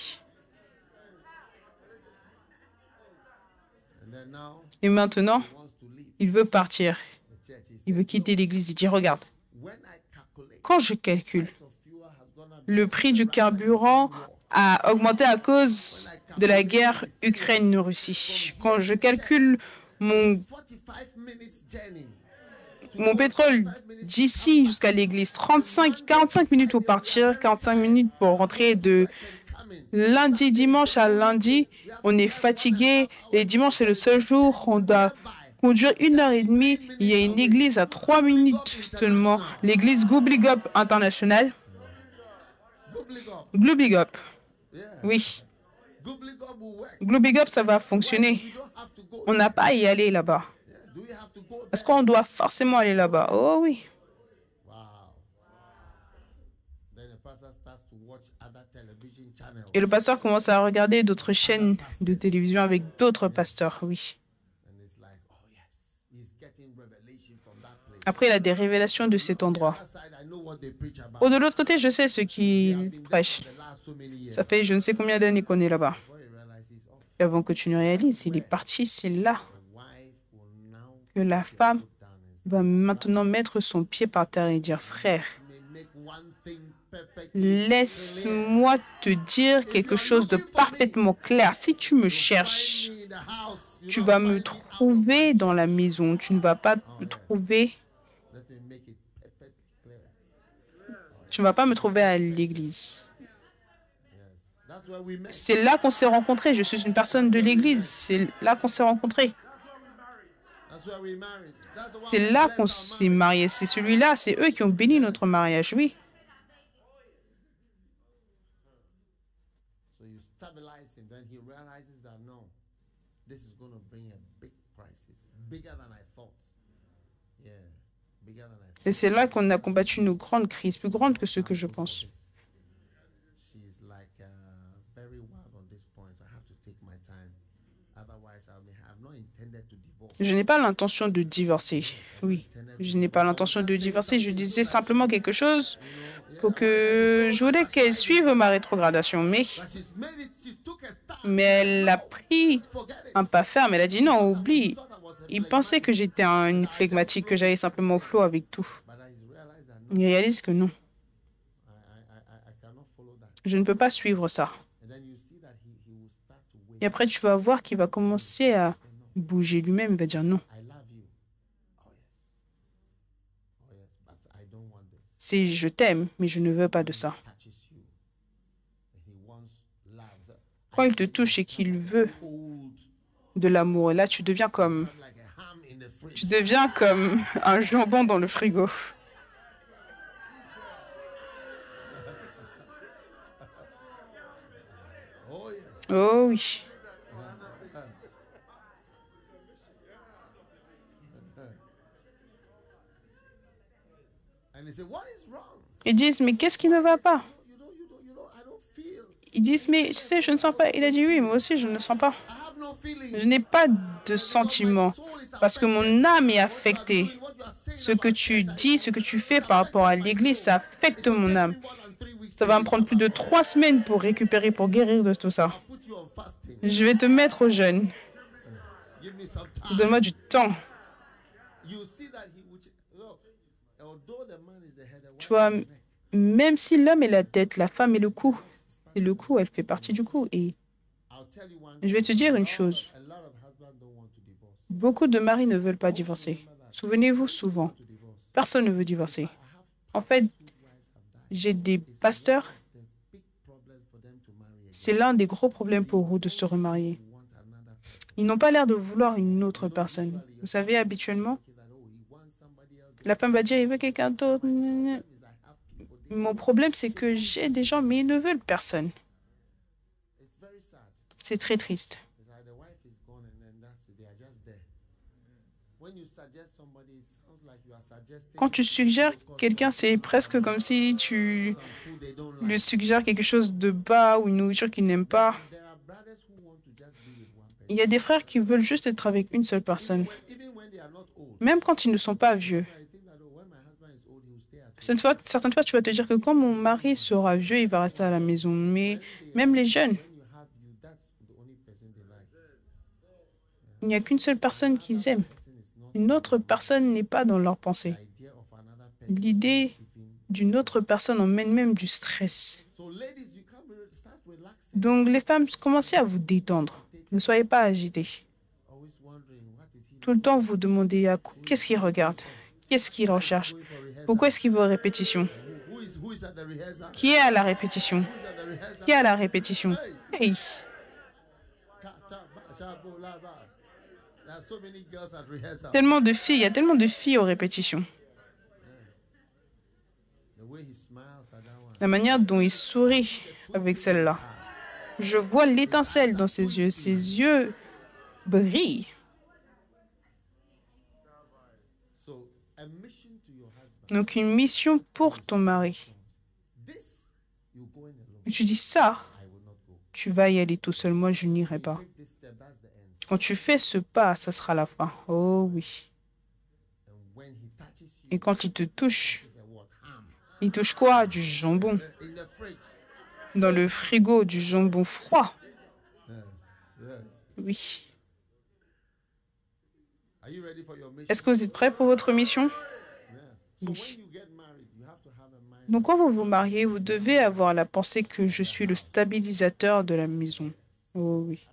B: And then now
A: Et maintenant,
B: he wants to leave
A: il veut partir.
B: the church. He
A: Il veut
B: said,
A: quitter l'église. Il dit, regarde,
B: when I calculate
A: quand je calcule,
B: price of fuel has gone up
A: le prix du carburant a augmenté à cause de la guerre Ukraine-Russie. Quand je calcule mon
B: 45 minutes journey.
A: Mon pétrole d'ici jusqu'à l'église, 45 minutes pour partir, 45 minutes pour rentrer de lundi, dimanche à lundi. On est fatigué. Et dimanche, c'est le seul jour où on doit conduire 1 heure et demie. Il y a une église à 3 minutes seulement. L'église Goobligop International.
B: Gobbledygook.
A: Gloobligop.
B: Yeah.
A: Oui.
B: Gobbledygook will work.
A: Gloobligop, ça va fonctionner.
B: You don't have to go.
A: On n'a pas à y aller là-bas.
B: Yeah. Do you have to go there?
A: Est-ce qu'on doit forcément aller là-bas? Oh oui.
B: Wow. Then the pastor starts to watch other television channels.
A: Et le pasteur commence à regarder d'autres chaînes de télévision avec d'autres pasteurs, oui.
B: And it's like, oh yes, he's getting revelation from that place.
A: Après, il a des révélations de cet endroit.
B: That side, I know what they preach about.
A: Oh, de l'autre côté, je sais ce
B: I've
A: qu'ils
B: been there
A: prêchent.
B: for the last so many years.
A: Ça fait je ne sais combien d'années qu'on est là-bas.
B: Before he realizes he's off,
A: Et avant que tu ne réalises, il est parti, c'est là
B: the wife will now
A: que la femme
B: put down and say,
A: va maintenant mettre son pied par terre et dire, frère,
B: may make one thing perfectly
A: laisse-moi te dire quelque chose de parfaitement clair. Si tu me cherches,
B: in the house. You
A: tu
B: don't
A: vas
B: find
A: me
B: me out.
A: trouver dans la maison. Tu ne vas pas me trouver,
B: Let me make it perfectly clear.
A: tu ne vas pas me trouver à l'église.
B: Yes. That's where we met.
A: C'est là qu'on s'est rencontrés. Je suis une personne de l'église. C'est là qu'on s'est rencontrés.
B: That's where we married. That's the one
A: C'est
B: who
A: là
B: blessed
A: qu'on
B: our
A: s'est
B: marriage.
A: mariés. C'est celui-là. C'est eux qui ont béni notre mariage. Oui.
B: So you stabilize him. Then he realizes that no, this is going to bring a big crisis, bigger than I thought. Yeah, bigger than I thought.
A: Et c'est là qu'on a combattu une grande crise, plus grande que ce que je pense.
B: She's like very wild on this point. I have to take my time. Otherwise, I've not intended to divorce.
A: Je n'ai pas l'intention de divorcer. Oui, je n'ai pas l'intention de divorcer. Je disais simplement quelque chose pour que je voulais qu'elle suive ma rétrogradation.
B: But she's made it. She's took a stand.
A: Mais elle a pris
B: Forget it.
A: un pas ferme. Elle a dit non, oublie.
B: Thought I was a
A: Il pensait que j'étais une flegmatique, que j'allais simplement au flot avec tout.
B: But I realized that no,
A: Il réalise que non,
B: I cannot follow that.
A: je ne peux pas suivre ça.
B: And then you see that he will start to wait.
A: Et après, tu vas voir qu'il va commencer à bouger lui-même. Il va dire non.
B: I love you. Oh yes. Oh yes. But I don't want this.
A: C'est je t'aime, mais je ne veux pas de ça.
B: Touches you. And he wants love.
A: Quand il te touche et qu'il veut
B: Old,
A: de l'amour, et là, tu deviens comme
B: like a ham in the fridge.
A: Tu deviens comme un jambon dans le frigo.
B: Oh yes.
A: Oh oui.
B: And he said, what is wrong?
A: Ils disent, mais qu'est-ce qui ne va pas?
B: I don't feel.
A: Ils disent, mais tu sais, je ne sens pas. Il a dit, oui, moi aussi, je ne sens pas.
B: I have no feelings.
A: Je n'ai pas de sentiments parce que mon âme est affectée. Ce que tu dis, ce que tu fais par rapport à l'église, ça affecte mon âme. Ça va me prendre plus de 3 semaines pour récupérer, pour guérir de tout ça.
B: Put you on fasting.
A: Je vais te mettre au jeûne.
B: Give me some time.
A: Donne-moi du temps.
B: You see that he would look. Although the man is the head, the
A: Tu
B: wife
A: vois,
B: is the neck.
A: même si l'homme est la tête, la femme est le cou. C'est le cou, elle fait partie du cou. Et
B: I'll tell you one
A: je vais te dire une chose.
B: A lot of husbands don't want to divorce.
A: Beaucoup de maris ne veulent pas divorcer. Souvenez-vous souvent,
B: To divorce.
A: personne ne veut divorcer. En fait, j'ai des pasteurs,
B: The big problem for them to marry again.
A: c'est l'un des gros problèmes pour eux de se remarier.
B: Want another
A: Ils n'ont pas l'air de vouloir une autre personne. Vous savez, habituellement,
B: that oh he wants somebody else.
A: la femme va dire, il veut quelqu'un d'autre.
B: Is I have people.
A: Mon problème, c'est que j'ai des gens, mais ils ne veulent personne.
B: It's very sad.
A: C'est très triste.
B: It's like the wife is gone and then that's it. They are just there. When you suggest somebody, it sounds
A: Quand tu suggères quelqu'un, c'est presque comme si tu lui suggères quelque chose de bas ou une nourriture qu'il n'aime pas. Il y a des frères qui veulent juste être avec une seule personne, même quand ils ne sont pas vieux. Certaines fois, tu vas te dire que quand mon mari sera vieux, il va rester à la maison. Mais même les jeunes, il n'y a qu'une seule personne qu'ils aiment. Une autre personne n'est pas dans leur pensée. L'idée d'une autre personne emmène même du stress. Donc, les femmes, commencez à vous détendre. Ne soyez pas agités. Tout le temps, vous demandez à qu'est-ce qu'il regarde, qu'est-ce qu'il recherche, pourquoi est-ce qu'il veut répétition, qui est à la répétition, qui est à la répétition. Hey. Tellement de filles, il y a tellement de filles aux répétitions. La manière dont il sourit avec celle-là. Je vois l'étincelle dans ses yeux. Ses yeux brillent. Donc, une mission pour ton mari. Tu dis ça, tu vas y aller tout seul. Moi, je n'irai pas. Quand tu fais ce pas, ça sera la fin. Oh oui. Et quand il te touche, il touche quoi? Du jambon. Dans le frigo, du jambon froid. Oui. Est-ce que vous êtes prêts pour votre mission? Oui. Donc, quand vous vous mariez, vous devez avoir la pensée que je suis le stabilisateur de la maison. Oh oui.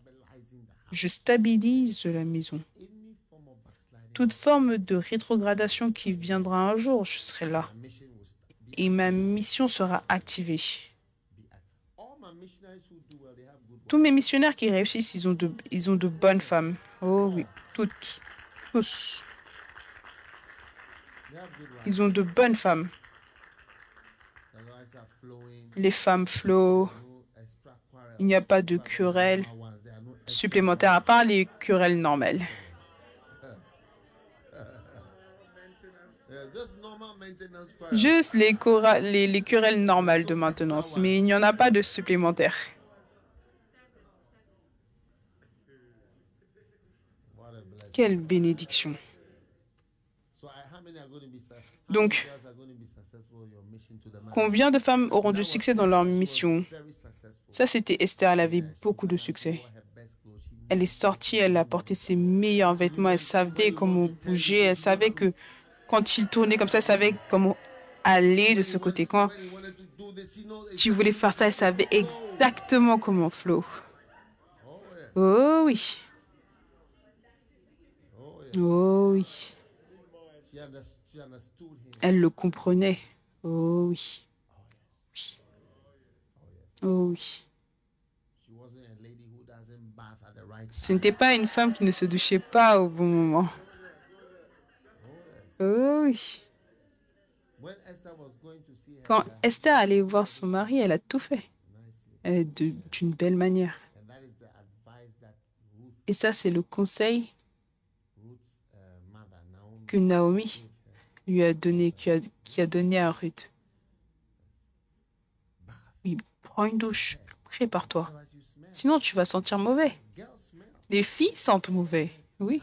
A: Je stabilise la maison. Toute forme de rétrogradation qui viendra un jour, je serai là. Et ma mission sera activée. Tous mes missionnaires qui réussissent, ils ont de bonnes femmes. Oh oui, toutes. Tous. Ils ont de bonnes femmes. Les femmes flottent. Il n'y a pas de querelles supplémentaires à part les querelles normales. Juste les querelles normales de maintenance, mais il n'y en a pas de supplémentaires. Quelle bénédiction. Donc, combien de femmes auront du succès dans leur mission? Ça, c'était Esther. Elle avait beaucoup de succès. Elle est sortie, elle a porté ses meilleurs vêtements. Elle savait comment bouger. Elle savait que quand il tournait comme ça, elle savait comment aller de ce côté. Quand tu voulais faire ça, elle savait exactement comment flow. Oh oui. Oh oui. Elle le comprenait. Oh oui. Oui. Oh oui. Ce n'était pas une femme qui ne se douchait pas au bon moment. Oh oui. Quand Esther allait voir son mari, elle a tout fait d'une belle manière. Et ça, c'est le conseil que Naomi lui a donné, qui a donné à Ruth. Oui, prends une douche, prépare-toi. Sinon, tu vas sentir mauvais. Les filles sentent mauvais, oui.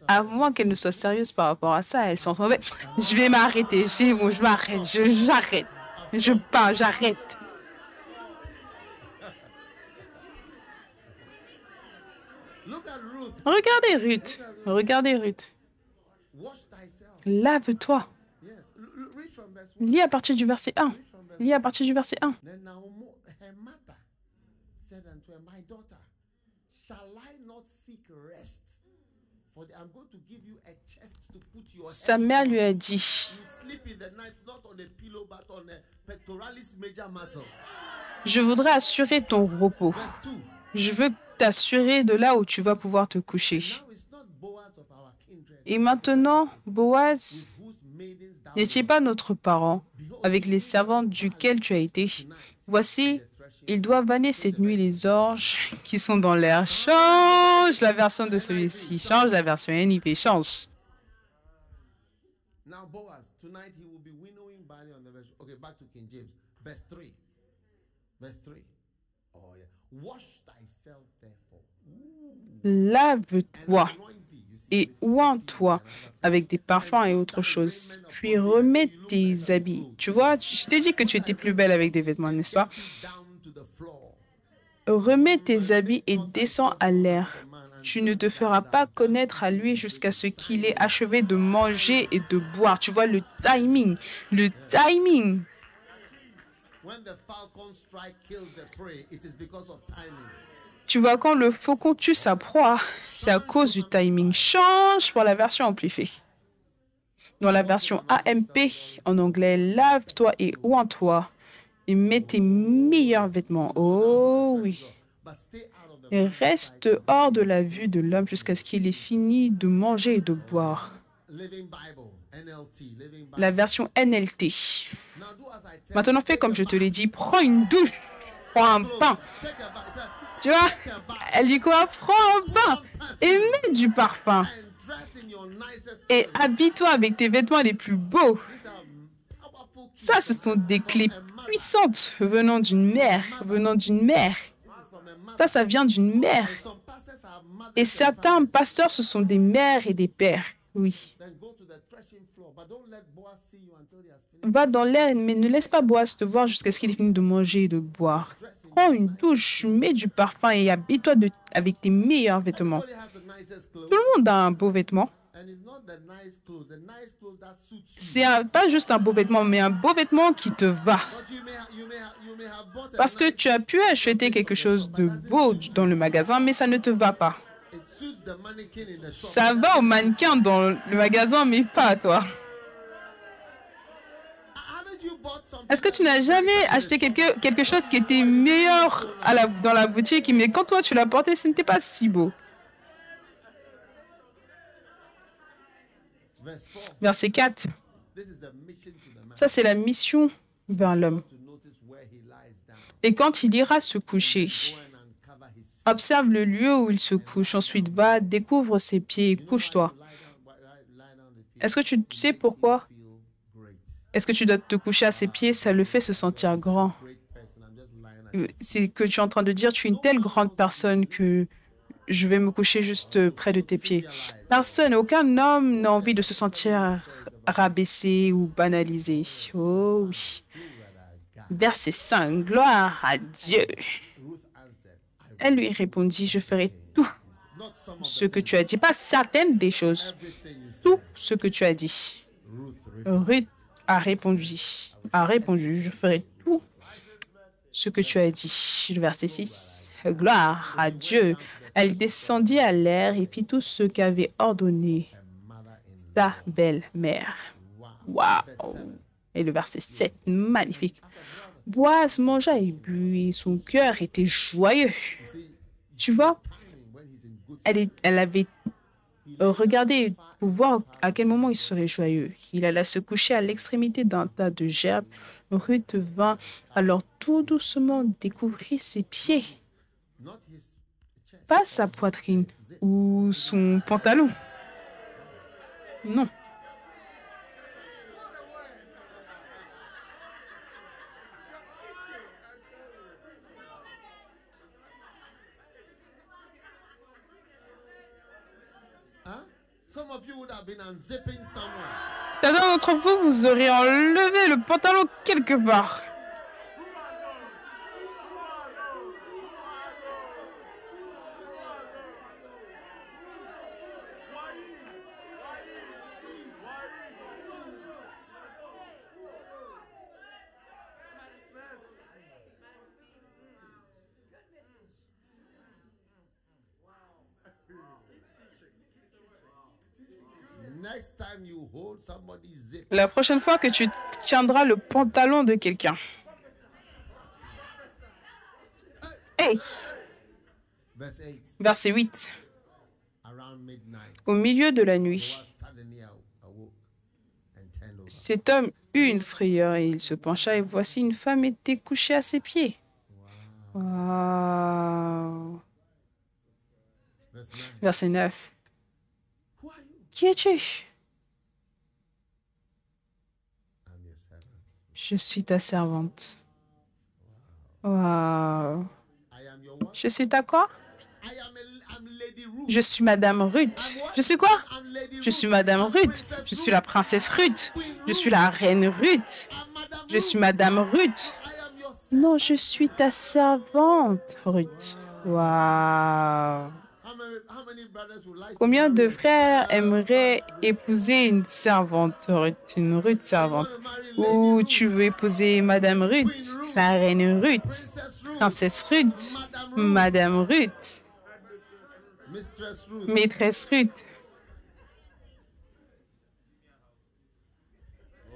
A: À moins qu'elles ne soient sérieuses par rapport à ça, elles sentent mauvais. Je vais m'arrêter, c'est bon, je m'arrête, j'arrête. Je pars, j'arrête. Regardez Ruth, regardez Ruth. Lave-toi. Lis à partir du verset 1. Lis à partir du verset 1. Sa mère lui a dit, je voudrais assurer ton repos. Je veux t'assurer de là où tu vas pouvoir te coucher. Et maintenant, Boaz n'est-il pas notre parent, avec les servantes duquel tu as été? Voici, ils doivent vanner cette nuit les orges qui sont dans l'air. Change la version de celui-ci. Change la version NIV. Change.
B: Now, Boaz, tonight he will be winnowing barley on the vessel. Okay, back to King James. Verse 3. Verse 3. Oh, yeah. Wash thyself, therefore.
A: Lave-toi et oins-toi avec des parfums et autre chose. Puis remets tes habits. Tu vois, je t'ai dit que tu étais plus belle avec des vêtements, n'est-ce pas? Remets tes habits et descends à l'air. Tu ne te feras pas connaître à lui jusqu'à ce qu'il ait achevé de manger et de boire. Tu vois le timing, le timing. Tu vois, quand le faucon tue sa proie, c'est à cause du timing. Change pour la version amplifiée. Dans la version AMP, en anglais, lave-toi et oins-toi et mets tes meilleurs vêtements. Oh oui. Et reste hors de la vue de l'homme jusqu'à ce qu'il ait fini de manger et de boire. La version NLT. Maintenant, fais comme je te l'ai dit. Prends une douche. Prends un bain. Tu vois? Elle dit quoi? Prends un bain et mets du parfum. Et habille-toi avec tes vêtements les plus beaux. Ça, ce sont des clés puissantes venant d'une mère, Ça vient d'une mère. Et certains pasteurs, ce sont des mères et des pères. Oui. Va dans l'air, mais ne laisse pas Boaz te voir jusqu'à ce qu'il ait fini de manger et de boire. Prends une douche, mets du parfum et habille-toi avec tes meilleurs vêtements. Tout le monde a un beau vêtement. C'est pas juste un beau vêtement, mais un beau vêtement qui te va. Parce que tu as pu acheter quelque chose de beau dans le magasin, mais ça ne te va pas. Ça va au mannequin dans le magasin, mais pas à toi. Est-ce que tu n'as jamais acheté quelque chose qui était meilleur dans la boutique, mais quand toi tu l'as porté, ce n'était pas si beau? Verset 4. Ça, c'est la mission vers l'homme. Et quand il ira se coucher, observe le lieu où il se couche. Ensuite, va, découvre ses pieds et couche-toi. Est-ce que tu sais pourquoi? Est-ce que tu dois te coucher à ses pieds? Ça le fait se sentir grand. C'est que tu es en train de dire, tu es une telle grande personne que je vais me coucher juste près de tes pieds. Personne, aucun homme n'a envie de se sentir rabaissé ou banalisé. Oh oui. Verset 5. Gloire à Dieu. Elle lui répondit, je ferai tout ce que tu as dit. Pas certaines des choses. Tout ce que tu as dit. Ruth a répondu, je ferai tout ce que tu as dit. Le verset 6. Gloire à Dieu. Elle descendit à l'air et fit tout ce qu'avait ordonné sa belle-mère. Waouh! Et le verset 7, magnifique. Boaz mangea et but et son cœur était joyeux. Tu vois, elle avait regardé pour voir à quel moment il serait joyeux. Il alla se coucher à l'extrémité d'un tas de gerbes. Ruth vint alors tout doucement découvrir ses pieds. Pas sa poitrine ou son pantalon. Non. Certains d'entre vous, vous aurez enlevé le pantalon quelque part. La prochaine fois que tu tiendras le pantalon de quelqu'un. Hey! Verset 8. Au milieu de la nuit, cet homme eut une frayeur et il se pencha et voici une femme était couchée à ses pieds. Wow. Verset 9. Qui es-tu?
B: your servant.
A: Je suis ta servante. Waouh.
B: I am your what?
A: Je suis ta quoi?
B: I'm Lady Ruth.
A: Je suis Madame Ruth. Je suis quoi?
B: I'm Lady
A: Je suis
B: Ruth.
A: Madame
B: I'm
A: Ruth.
B: Princess
A: Je suis
B: Ruth.
A: la princesse Ruth.
B: Queen
A: Je suis la reine Ruth.
B: I'm Madame
A: Je
B: Ruth.
A: suis Madame Ruth.
B: I am your servant.
A: Non, je suis ta servante, Ruth. Waouh.
B: How many brothers would like
A: Combien
B: to
A: de
B: marry a
A: frères
B: servant?
A: aimeraient épouser une servante, Ruth, une Ruth servante?
B: You want to marry
A: Ou
B: Lady
A: tu
B: Ruth,
A: veux épouser Madame Ruth, la reine Ruth,
B: Princess Ruth,
A: princesse Ruth,
B: Madame Ruth,
A: Madame Ruth,
B: Mistress Ruth.
A: maîtresse Ruth.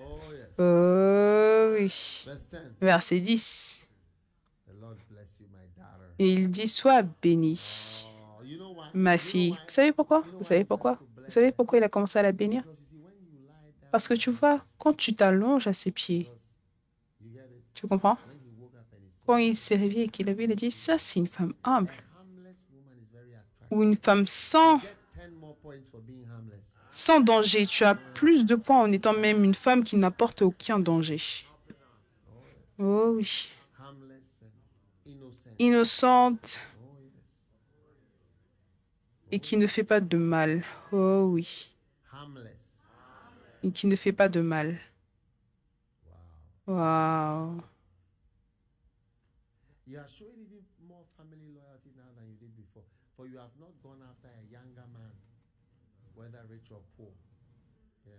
B: Oh yes.
A: Oh oui.
B: Verse 10.
A: Verset 10.
B: The Lord bless you, my daughter.
A: Et il dit, sois bénie,
B: Oh, you know why?
A: ma fille. Vous savez pourquoi? Vous savez pourquoi? Vous savez pourquoi il a commencé à la bénir?
B: Because you see, when you lie down,
A: Parce que tu vois, quand tu t'allonges à ses pieds,
B: you get it.
A: tu comprends?
B: When he woke up and he saw
A: Quand il s'est réveillé et qu'il a vu, il a dit, ça c'est une femme humble.
B: a harmless woman is very attractive.
A: Ou une femme sans,
B: Get 10 more points for being harmless.
A: sans danger. Tu as plus de points en étant même une femme qui n'apporte aucun danger. Oh oui.
B: Harmless and innocent.
A: Innocente
B: Oh yes.
A: et qui ne fait pas de mal. Oh oui.
B: Harmless.
A: Et qui ne fait pas de mal.
B: Wow.
A: Waouh.
B: You are showing even more family loyalty now than you did before. For you have not gone after a younger man, whether rich or poor. Yeah.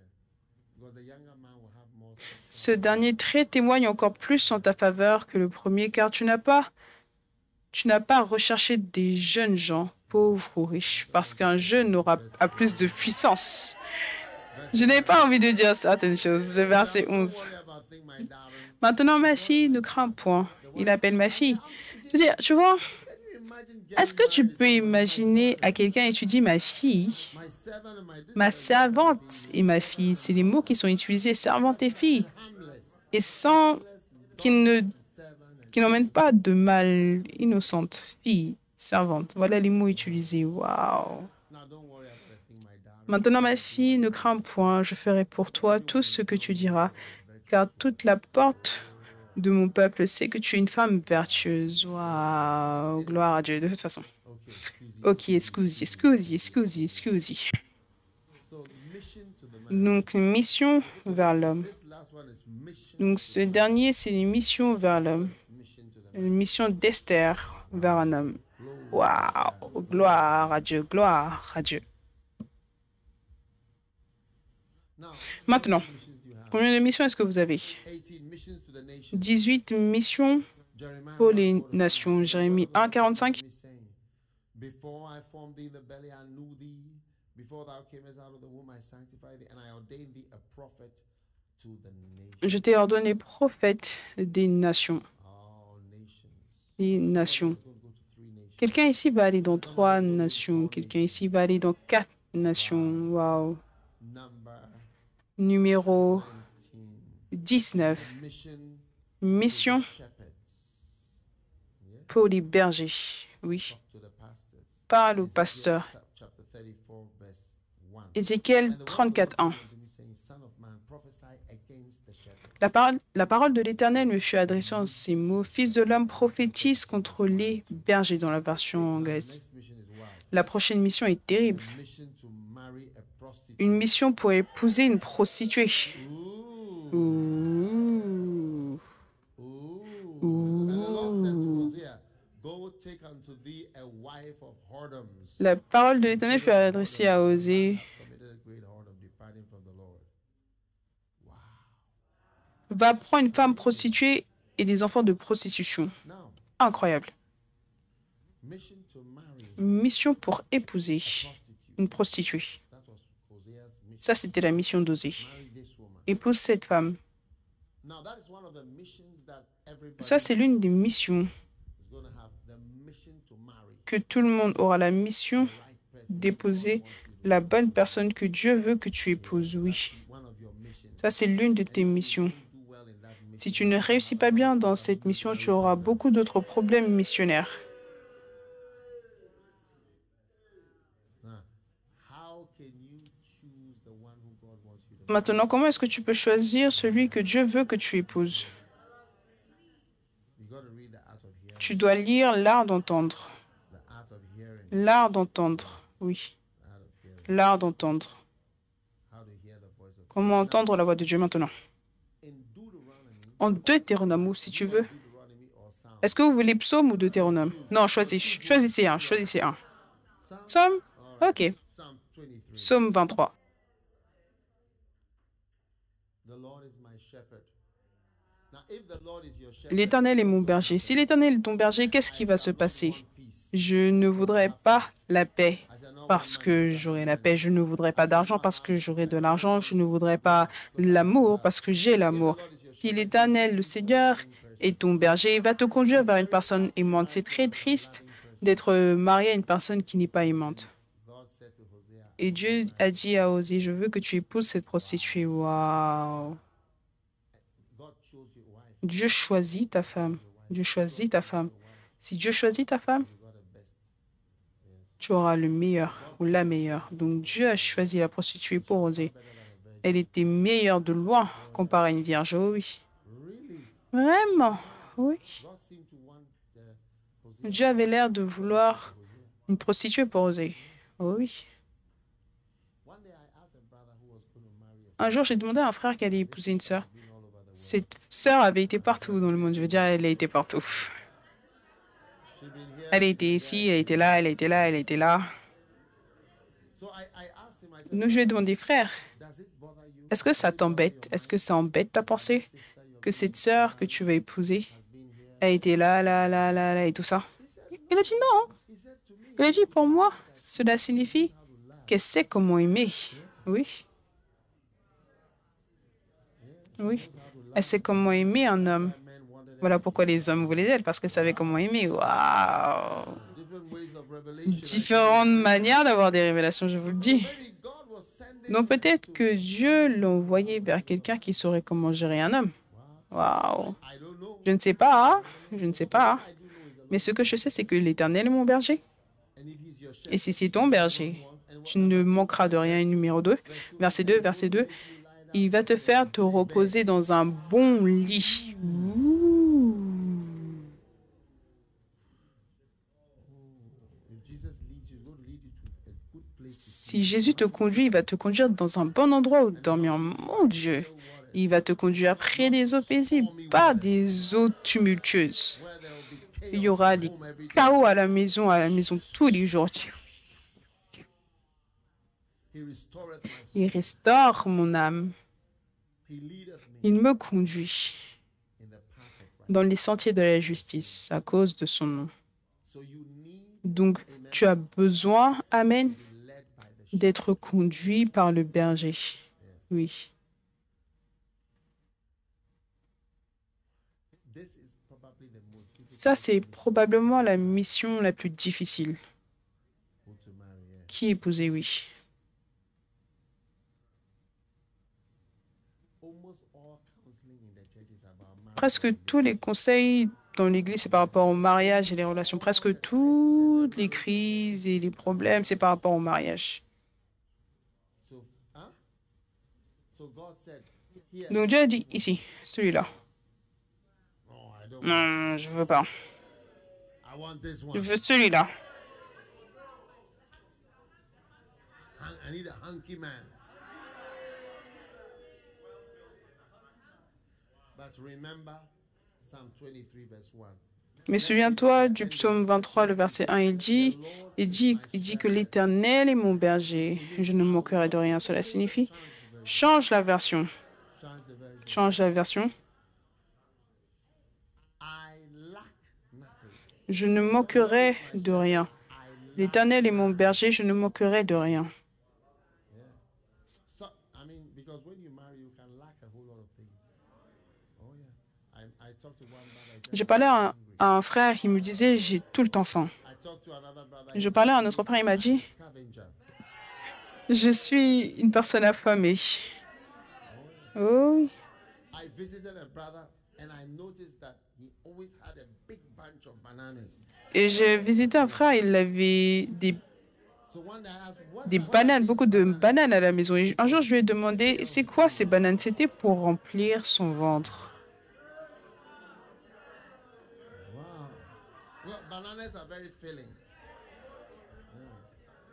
B: Because the younger man will have more sexual
A: Ce dernier trait témoigne encore plus en ta faveur que le premier, car tu n'as pas recherché des jeunes gens, pauvres ou riches, parce qu'un jeune a plus de puissance. Je n'ai pas envie de dire certaines choses. Le verset 11.
B: Don't worry about things, my darling.
A: Maintenant, ma fille, ne crains point. Il appelle ma fille. Je veux dire, tu vois,
B: Can you imagine
A: est-ce que tu peux imaginer à quelqu'un et tu dis ma fille,
B: my servant and my
A: ma servante et ma fille? C'est les mots qui sont utilisés, servante et fille,
B: harmless
A: et sans qui n'emmènent pas de mal, innocente, fille, servante. Voilà les mots utilisés. Waouh.
B: Now don't worry about a thing, my darling.
A: Maintenant, ma fille, ne crains point, je ferai pour toi tout ce que tu diras, car toute la porte de mon peuple sait que tu es une femme vertueuse. Waouh, gloire à Dieu, de toute façon.
B: Okay, excuse
A: Ok, excusez.
B: So mission to the man.
A: Donc, une mission vers l'homme.
B: This last one is mission.
A: Donc, ce dernier, c'est une mission vers l'homme.
B: Mission to the
A: Une mission d'Esther vers un homme. Waouh, gloire à Dieu, gloire à Dieu.
B: Now,
A: Maintenant,
B: missions do you have?
A: combien de missions est-ce que vous avez?
B: 18 missions to the nation.
A: 18 missions
B: Jeremiah
A: pour les
B: 1:45.
A: nations. Jérémie 1, 45.
B: Before I formed thee in the belly, I knew thee. Before thou camest out of the womb, I sanctified thee, and I ordained thee a prophet to the nations.
A: Je t'ai ordonné prophète des nations.
B: All nations.
A: Des nations.
B: Let's go to 3 nations.
A: Quelqu'un ici va aller dans 3 nations. Quelqu'un ici va aller dans 4 nations. Waouh.
B: Number
A: Numéro
B: 19.
A: 19.
B: Mission
A: Mission
B: shepherds.
A: pour les bergers. Oui.
B: Talk to the pastors.
A: Parle au pasteur.
B: Chapter 34, verse 1.
A: Ézéchiel 34, 1.
B: Son of man, prophesy against the shepherd.
A: La parole de l'Éternel me fut adressée en ces mots. Fils de l'homme, prophétise contre les bergers dans la version anglaise.
B: Next mission is wild.
A: La prochaine mission est terrible.
B: A mission to marry a prostitute.
A: Une mission pour épouser une prostituée.
B: Ooh.
A: Ouh.
B: Ooh. And the Lord said to Hosea, go take unto thee a wife of whoredoms.
A: La parole de l'Éternel fut adressée à Osée.
B: Committed a great whoredom, departing from the Lord. Wow.
A: Va prendre une femme prostituée et des enfants de prostitution.
B: Now,
A: Incroyable.
B: mission to marry
A: Mission pour épouser
B: prostitute.
A: une prostituée.
B: That was Hosea's mission.
A: Ça, c'était la mission d'Osée.
B: Marry this woman.
A: Épouse cette femme.
B: Now, that is one of the missions that everybody
A: Ça, c'est l'une des missions
B: is going to have. The mission to marry
A: que tout le monde aura la mission
B: the right person.
A: d'épouser la bonne personne que Dieu veut que tu épouses. Oui.
B: One of your missions.
A: Ça, c'est l'une de tes missions.
B: Do well in that mission.
A: Si tu ne réussis pas bien dans cette mission, tu auras beaucoup d'autres problèmes missionnaires.
B: Now, how can you choose the one who God wants you to
A: Maintenant, comment est-ce que tu peux choisir celui que Dieu veut que tu épouses?
B: You got to read the art of hearing.
A: Tu dois lire l'art d'entendre.
B: The art of hearing.
A: L'art d'entendre, oui.
B: The art of hearing.
A: L'art d'entendre.
B: How to hear the voice of God.
A: Comment entendre la voix de Dieu maintenant?
B: In Deuteronomy,
A: En Deutéronome, si tu veux.
B: Deuteronomy or Psalm.
A: Est-ce que vous voulez Psaume ou Deutéronome? Non, choisissez un. Choisissez un. Psaume? Ok.
B: Psalm 23.
A: Psaume 23.
B: The Lord is my shepherd. Now, if the Lord is your shepherd,
A: L'Éternel est mon berger. Si l'Éternel est ton berger, qu'est-ce qui va se passer? Je ne voudrais pas la paix parce que j'aurai la paix. Je ne voudrais pas d'argent parce que j'aurai de l'argent. Je ne voudrais pas l'amour parce que j'ai l'amour. Si l'Éternel, le Seigneur, est ton berger, il va te conduire vers une personne aimante. C'est très triste d'être marié à une personne qui n'est pas aimante.
B: God said to Hosea,
A: Et Dieu a dit à Osée, je veux que tu épouses cette prostituée. Waouh!
B: God chose your wife.
A: Dieu choisit ta femme. Dieu choisit ta femme. Si Dieu choisit ta femme,
B: You got the best.
A: tu auras le meilleur ou la meilleure. Donc Dieu a choisi la prostituée pour Osée. Elle était meilleure de loin comparée à une vierge. Oh oui.
B: Really?
A: Vraiment? Oui.
B: God seemed to want Hosea.
A: Dieu avait l'air de vouloir une prostituée pour Osée. Oh oui.
B: One day I asked a brother who was going to marry a
A: Un jour, j'ai demandé à un frère qui allait épouser une sœur.
B: been all over the world.
A: Cette sœur avait été partout dans le monde. Je veux dire, elle a été partout.
B: She's been here.
A: Elle a été ici, elle a été là, elle a été là, elle a été là.
B: So I asked him, I said,
A: Nous, je lui ai demandé, frère,
B: does it bother you
A: est-ce que ça t'embête? Est-ce que ça embête ta pensée que cette sœur que tu vas épouser a été là, là, là, là, là et tout ça? Il a dit non.
B: He said to me,
A: Il a dit, pour moi, cela signifie qu'elle sait comment aimer. Oui. Oui. Elle sait comment aimer un homme.
B: men wanted
A: Voilà pourquoi les hommes voulaient d'elle, parce qu'elle savait comment aimer. Waouh!
B: different ways of revelation.
A: Différentes manières d'avoir des révélations, je vous le dis.
B: Maybe God was sending
A: Donc peut-être que Dieu l'a envoyé vers quelqu'un qui saurait comment gérer un homme. Waouh!
B: I don't know.
A: Je ne sais pas, hein. Je ne sais pas. Hein. Mais ce que je sais, c'est que l'Éternel est mon berger.
B: And if he's your shepherd,
A: Et si c'est ton berger, tu ne manqueras de rien. Numéro 2, verset 2, il va te faire te reposer dans un bon lit. Ouh.
B: if Jesus leads you, he's going to lead you to a good place to
A: Si Jésus te conduit, il va te conduire dans un bon endroit où dormir. Mon Dieu, il va te conduire près des eaux paisibles, pas des eaux tumultueuses.
B: where there will be chaos
A: Il y aura des
B: home every day.
A: chaos à la maison tous les jours.
B: He restoreth my soul.
A: Il restaure mon âme.
B: He leadeth me
A: Il me conduit
B: in the path of righteousness.
A: dans les sentiers de la justice à cause de son nom.
B: So you need
A: Donc, tu as besoin, Amen,
B: to be led by the shepherd.
A: d'être conduit par le berger. Oui.
B: This is probably the most difficult
A: Ça, c'est probablement la mission la plus difficile.
B: who to marry. Yeah.
A: Qui épouser, oui.
B: Almost all counseling in the church is about marriage.
A: Presque tous les conseils dans l'Église, c'est par rapport au mariage et les relations. Presque toutes les crises et les problèmes, c'est par rapport au mariage.
B: So, so God said, here.
A: Donc Dieu a dit, ici, celui-là.
B: Oh, I don't.
A: Non, je veux pas.
B: I want this
A: Je
B: one.
A: veux celui-là.
B: I need a hunky man. But remember Psalm 23 verse 1.
A: Mais souviens-toi du psaume 23, le verset 1, il dit que l'Éternel est mon berger. Je ne manquerai de rien. Cela signifie, change la version.
B: Change the version.
A: Change la version.
B: I lack nothing.
A: Je ne manquerai de rien. L'Éternel est mon berger, je ne manquerai de rien.
B: So, I mean, because when you marry, you can lack a whole lot of things. Oh yeah. I talked to one brother. He said,
A: J'ai parlé à un frère, il me disait, j'ai tout le temps faim.
B: I talked to another brother.
A: Je parlais à un autre frère, il m'a dit,
B: Scavenger.
A: je suis une personne affamée. Oh, oui.
B: I visited a brother and I noticed that he always had a big bunch of bananas.
A: Et j'ai visité un frère, il avait des bananes, beaucoup de bananes à la maison. Et un jour, je lui ai demandé, c'est quoi ces bananes? C'était pour remplir son ventre.
B: Wow. Well, bananas are very filling.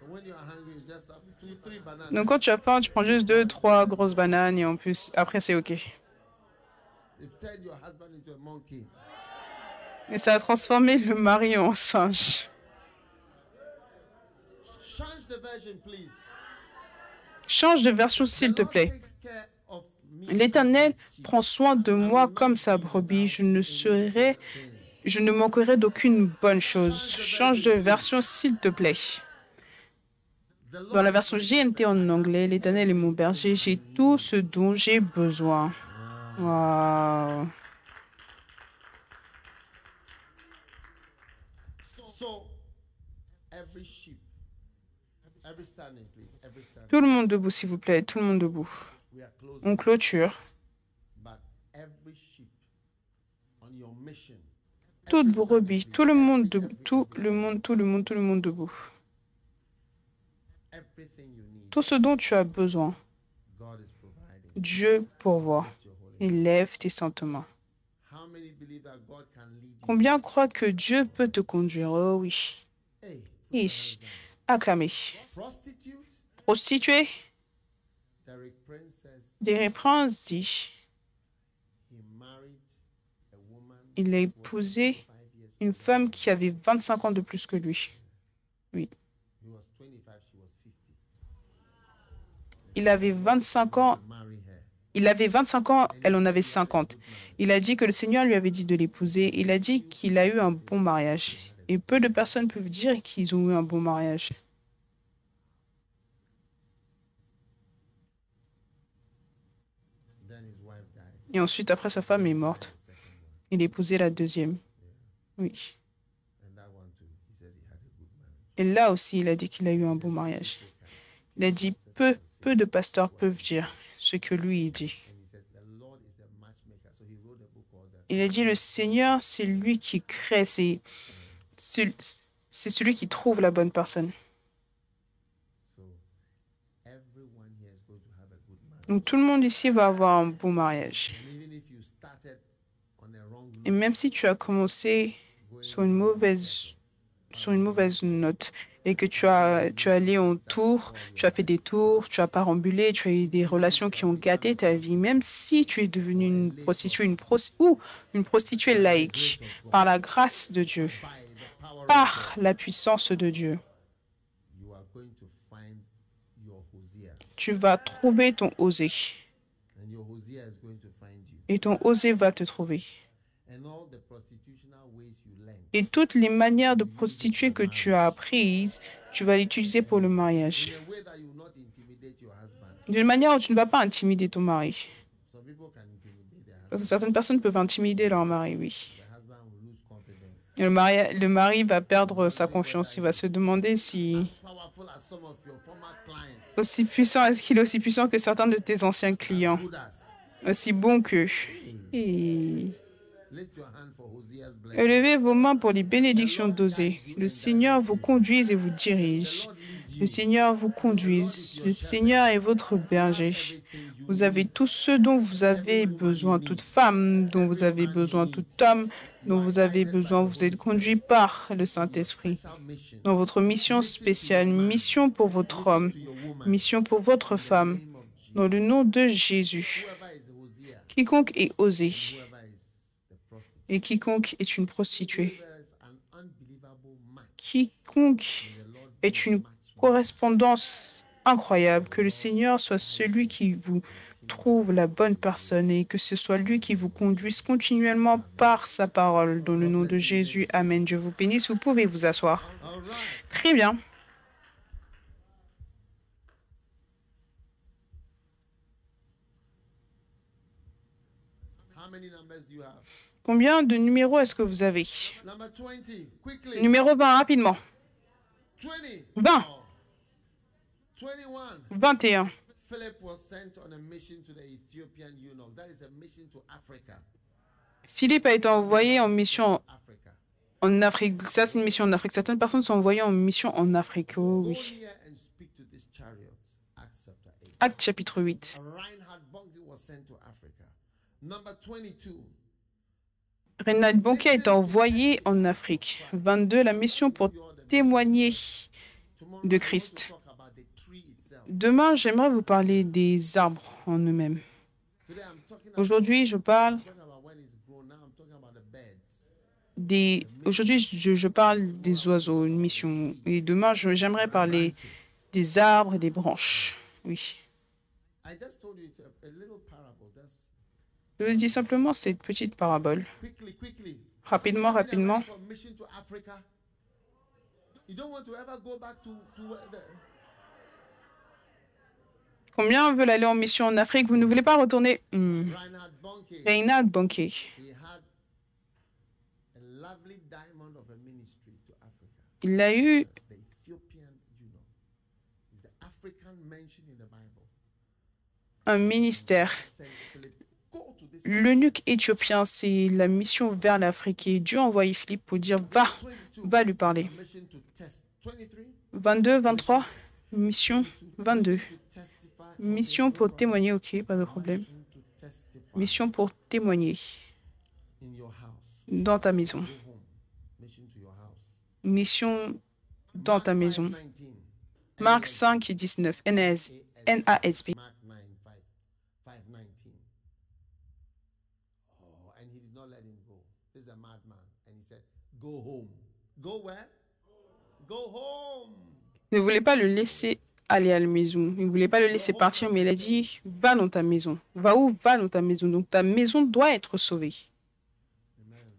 B: So when you are hungry, you just have three bananas.
A: Donc, quand tu as faim, tu prends juste 2, 3 grosses bananes et en plus, après, c'est OK.
B: You've turned your husband into a monkey.
A: Et ça a transformé le mari en singe.
B: Change the version, please.
A: Change de version, s'il te plaît.
B: Takes care of me.
A: L'Éternel prend soin de moi comme sa brebis. Je ne manquerai d'aucune bonne chose. Change de version, s'il te plaît. Dans la version GNT en anglais, l'Éternel est mon berger. J'ai tout ce dont j'ai besoin. Wow.
B: So, every sheep, every standing, please, every standing.
A: Tout le monde debout, s'il vous plaît. Tout le monde debout.
B: We are closing.
A: On clôture.
B: But every sheep on your mission.
A: Toute brebis. Tout le monde debout. Tout le monde debout.
B: Everything you need,
A: Tout ce dont tu as besoin,
B: God is providing.
A: Dieu pourvoit.
B: Lift your holy hand.
A: Élève tes saintes mains.
B: How many believe that God can lead you?
A: Combien croient que Dieu peut te conduire? Oh oui.
B: Hey,
A: Ish. Acclamez.
B: prostitute,
A: Prostituée,
B: Derek Princess,
A: Derek Prince dit,
B: he married a woman
A: il a épousé
B: 5 years.
A: une femme qui avait 25 ans de plus que lui. Oui.
B: He was 25, she was 50.
A: Il avait 25 ans.
B: Marry her.
A: Il avait 25 ans, elle en avait 50. Il a dit que le Seigneur lui avait dit de l'épouser. Il a dit qu'il a eu un bon mariage. Et peu de personnes peuvent dire qu'ils ont eu un bon mariage.
B: Then his wife died.
A: Et ensuite, après, sa femme est morte.
B: The second one.
A: Il a épousé la deuxième. Oui.
B: And that one too, he says he had a good marriage.
A: Et là aussi, il a dit qu'il a eu un bon mariage. Il a dit peu de pasteurs peuvent dire ce que lui il dit.
B: And he says the Lord is the matchmaker. So he wrote a book called
A: Il a dit le Seigneur, c'est lui qui crée, c'est celui qui trouve la bonne personne.
B: So everyone here is going to have a good marriage.
A: Donc tout le monde ici va avoir un bon mariage.
B: And even if you started on a wrong
A: Et même si tu as commencé sur une mauvaise note et que tu es allé en tour, tu as fait des tours, tu as parambulé, tu as eu des relations qui ont gâté ta vie, même si tu es devenu une prostituée, ou une prostituée laïque, par la grâce de Dieu,
B: by the power
A: par la puissance de Dieu,
B: you are going to find your Hosea.
A: tu vas trouver ton osé.
B: And your Hosea is going to find you.
A: Et ton osé va te trouver.
B: And all the prostitutional ways you learn.
A: Et toutes les manières de prostituer que tu as apprises, tu vas l'utiliser pour le mariage.
B: In a way that you will not intimidate your husband.
A: D'une manière où tu ne vas pas intimider ton mari.
B: Some people can intimidate their husband.
A: Parce que certaines personnes peuvent intimider leur mari, oui.
B: The husband will lose confidence.
A: Et le mari va perdre sa confiance. Il va se demander si
B: Powerful as some of your former clients.
A: est-ce qu'il est aussi puissant que certains de tes anciens clients,
B: Good as.
A: aussi bon qu'eux. Et
B: Lift your hand for Hosea's blessing.
A: élevez vos mains pour les bénédictions d'Osée. Le Seigneur vous conduise et vous dirige. Le Seigneur vous conduise. Le Seigneur est votre berger. Vous avez tout ce dont vous avez besoin, toute femme dont vous avez besoin, tout homme dont vous avez besoin. Vous êtes conduit par le Saint-Esprit
B: Special mission.
A: dans votre mission spéciale, mission pour votre homme,
B: To your woman.
A: mission pour votre femme, dans le nom de Jésus.
B: Whoever is Hosea.
A: Quiconque est osé
B: Whoever is the prostitute.
A: et quiconque est une prostituée,
B: Whoever is an unbelievable match.
A: quiconque
B: The Lord
A: est une correspondance incroyable, que le Seigneur soit celui qui vous trouve la bonne personne et que ce soit lui qui vous conduise continuellement par sa parole. Dans le nom de Jésus, Amen. Dieu vous bénisse. Vous pouvez vous asseoir.
B: All right.
A: Très bien.
B: How many numbers do you have?
A: Combien de numéros est-ce que vous avez?
B: Number 20. Quickly.
A: Numéro 20, rapidement.
B: 20.
A: 20.
B: Oh. 21.
A: 21.
B: Philip was sent on a mission to the Ethiopian eunuch. That is a mission to Africa.
A: Philippe a été envoyé en mission
B: Africa.
A: En Afrique, ça c'est une mission en Afrique. Certaines personnes sont envoyées en mission en Afrique. Oh
B: Go
A: oui.
B: near and speak to this chariot. Acts chapter 8.
A: Acte chapitre 8.
B: Reinhard Bonnke was sent to Africa. Number 22.
A: Reinhard Bonnke est envoyé en Afrique. 22. La mission pour témoigner
B: Tomorrow
A: de
B: I'm going to
A: Christ.
B: talk about the tree itself.
A: Demain, j'aimerais vous parler des arbres en eux-mêmes.
B: Today I'm talking
A: Aujourd'hui, je parle
B: about when it's grown. Now I'm talking about the birds.
A: des... Aujourd'hui, je parle des oiseaux, une mission. Et demain, j'aimerais parler des arbres et des branches. Oui.
B: I just told you it's a little parable. Just
A: Je vous dis simplement cette petite parabole.
B: quickly.
A: Rapidement, rapidement.
B: For mission to Africa. You don't want to ever go back to the...
A: Combien veulent aller en mission en Afrique? Vous ne voulez pas retourner?
B: Reinhard Bonnke.
A: Reinhard Bonnke.
B: He had a lovely diamond of a ministry to Africa.
A: Il a eu
B: The Ethiopian, is the African mentioned in the Bible.
A: un ministère.
B: Said, Philip, go to this.
A: L'eunuque éthiopien, c'est la mission vers l'Afrique. Et Dieu a envoyé Philippe pour dire, va lui parler.
B: Mission to test. 23.
A: 22, 23, mission 22.
B: To testify.
A: Mission pour témoigner, ok, pas de problème.
B: Mission to testify
A: Mission pour témoigner
B: in your house.
A: dans ta maison.
B: Go home. Mission to your house.
A: Mission dans ta maison.
B: 19.
A: Marc 5, 19, NASB.
B: Mark 9, 5, 19. Oh, and he did not let him go. This is a madman. And he said, go home. Go where? Go home.
A: Il ne voulait pas le laisser aller à la maison. Il ne voulait pas le laisser partir, mais il a dit, va dans ta maison. Va où? Va dans ta maison. Donc ta maison doit être sauvée.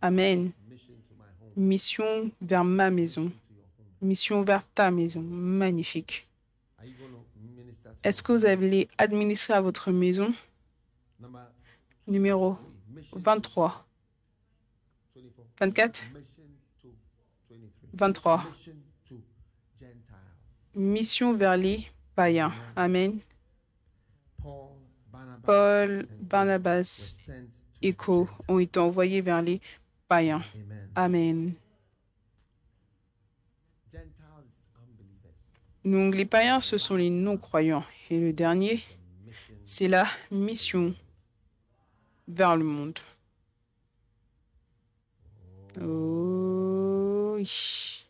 A: Amen.
B: Mission to my home.
A: Mission vers ma maison.
B: To your home.
A: Mission vers ta maison. Magnifique.
B: Are you going to minister to
A: Est-ce que vous allez administrer à votre maison?
B: number
A: Numéro
B: 3? Mission
A: 23.
B: 24.
A: 24.
B: Mission to 23.
A: 23.
B: Mission to Gentiles.
A: Mission vers les païens. Amen.
B: Paul,
A: Paul,
B: Barnabas, and were
A: Barnabas
B: sent to
A: et Co ont été envoyés vers les païens.
B: Amen.
A: Amen.
B: Gentiles, unbelievers.
A: Donc les païens, ce sont les non-croyants. Et le dernier,
B: Mission
A: c'est la mission vers le monde. Oh, oui.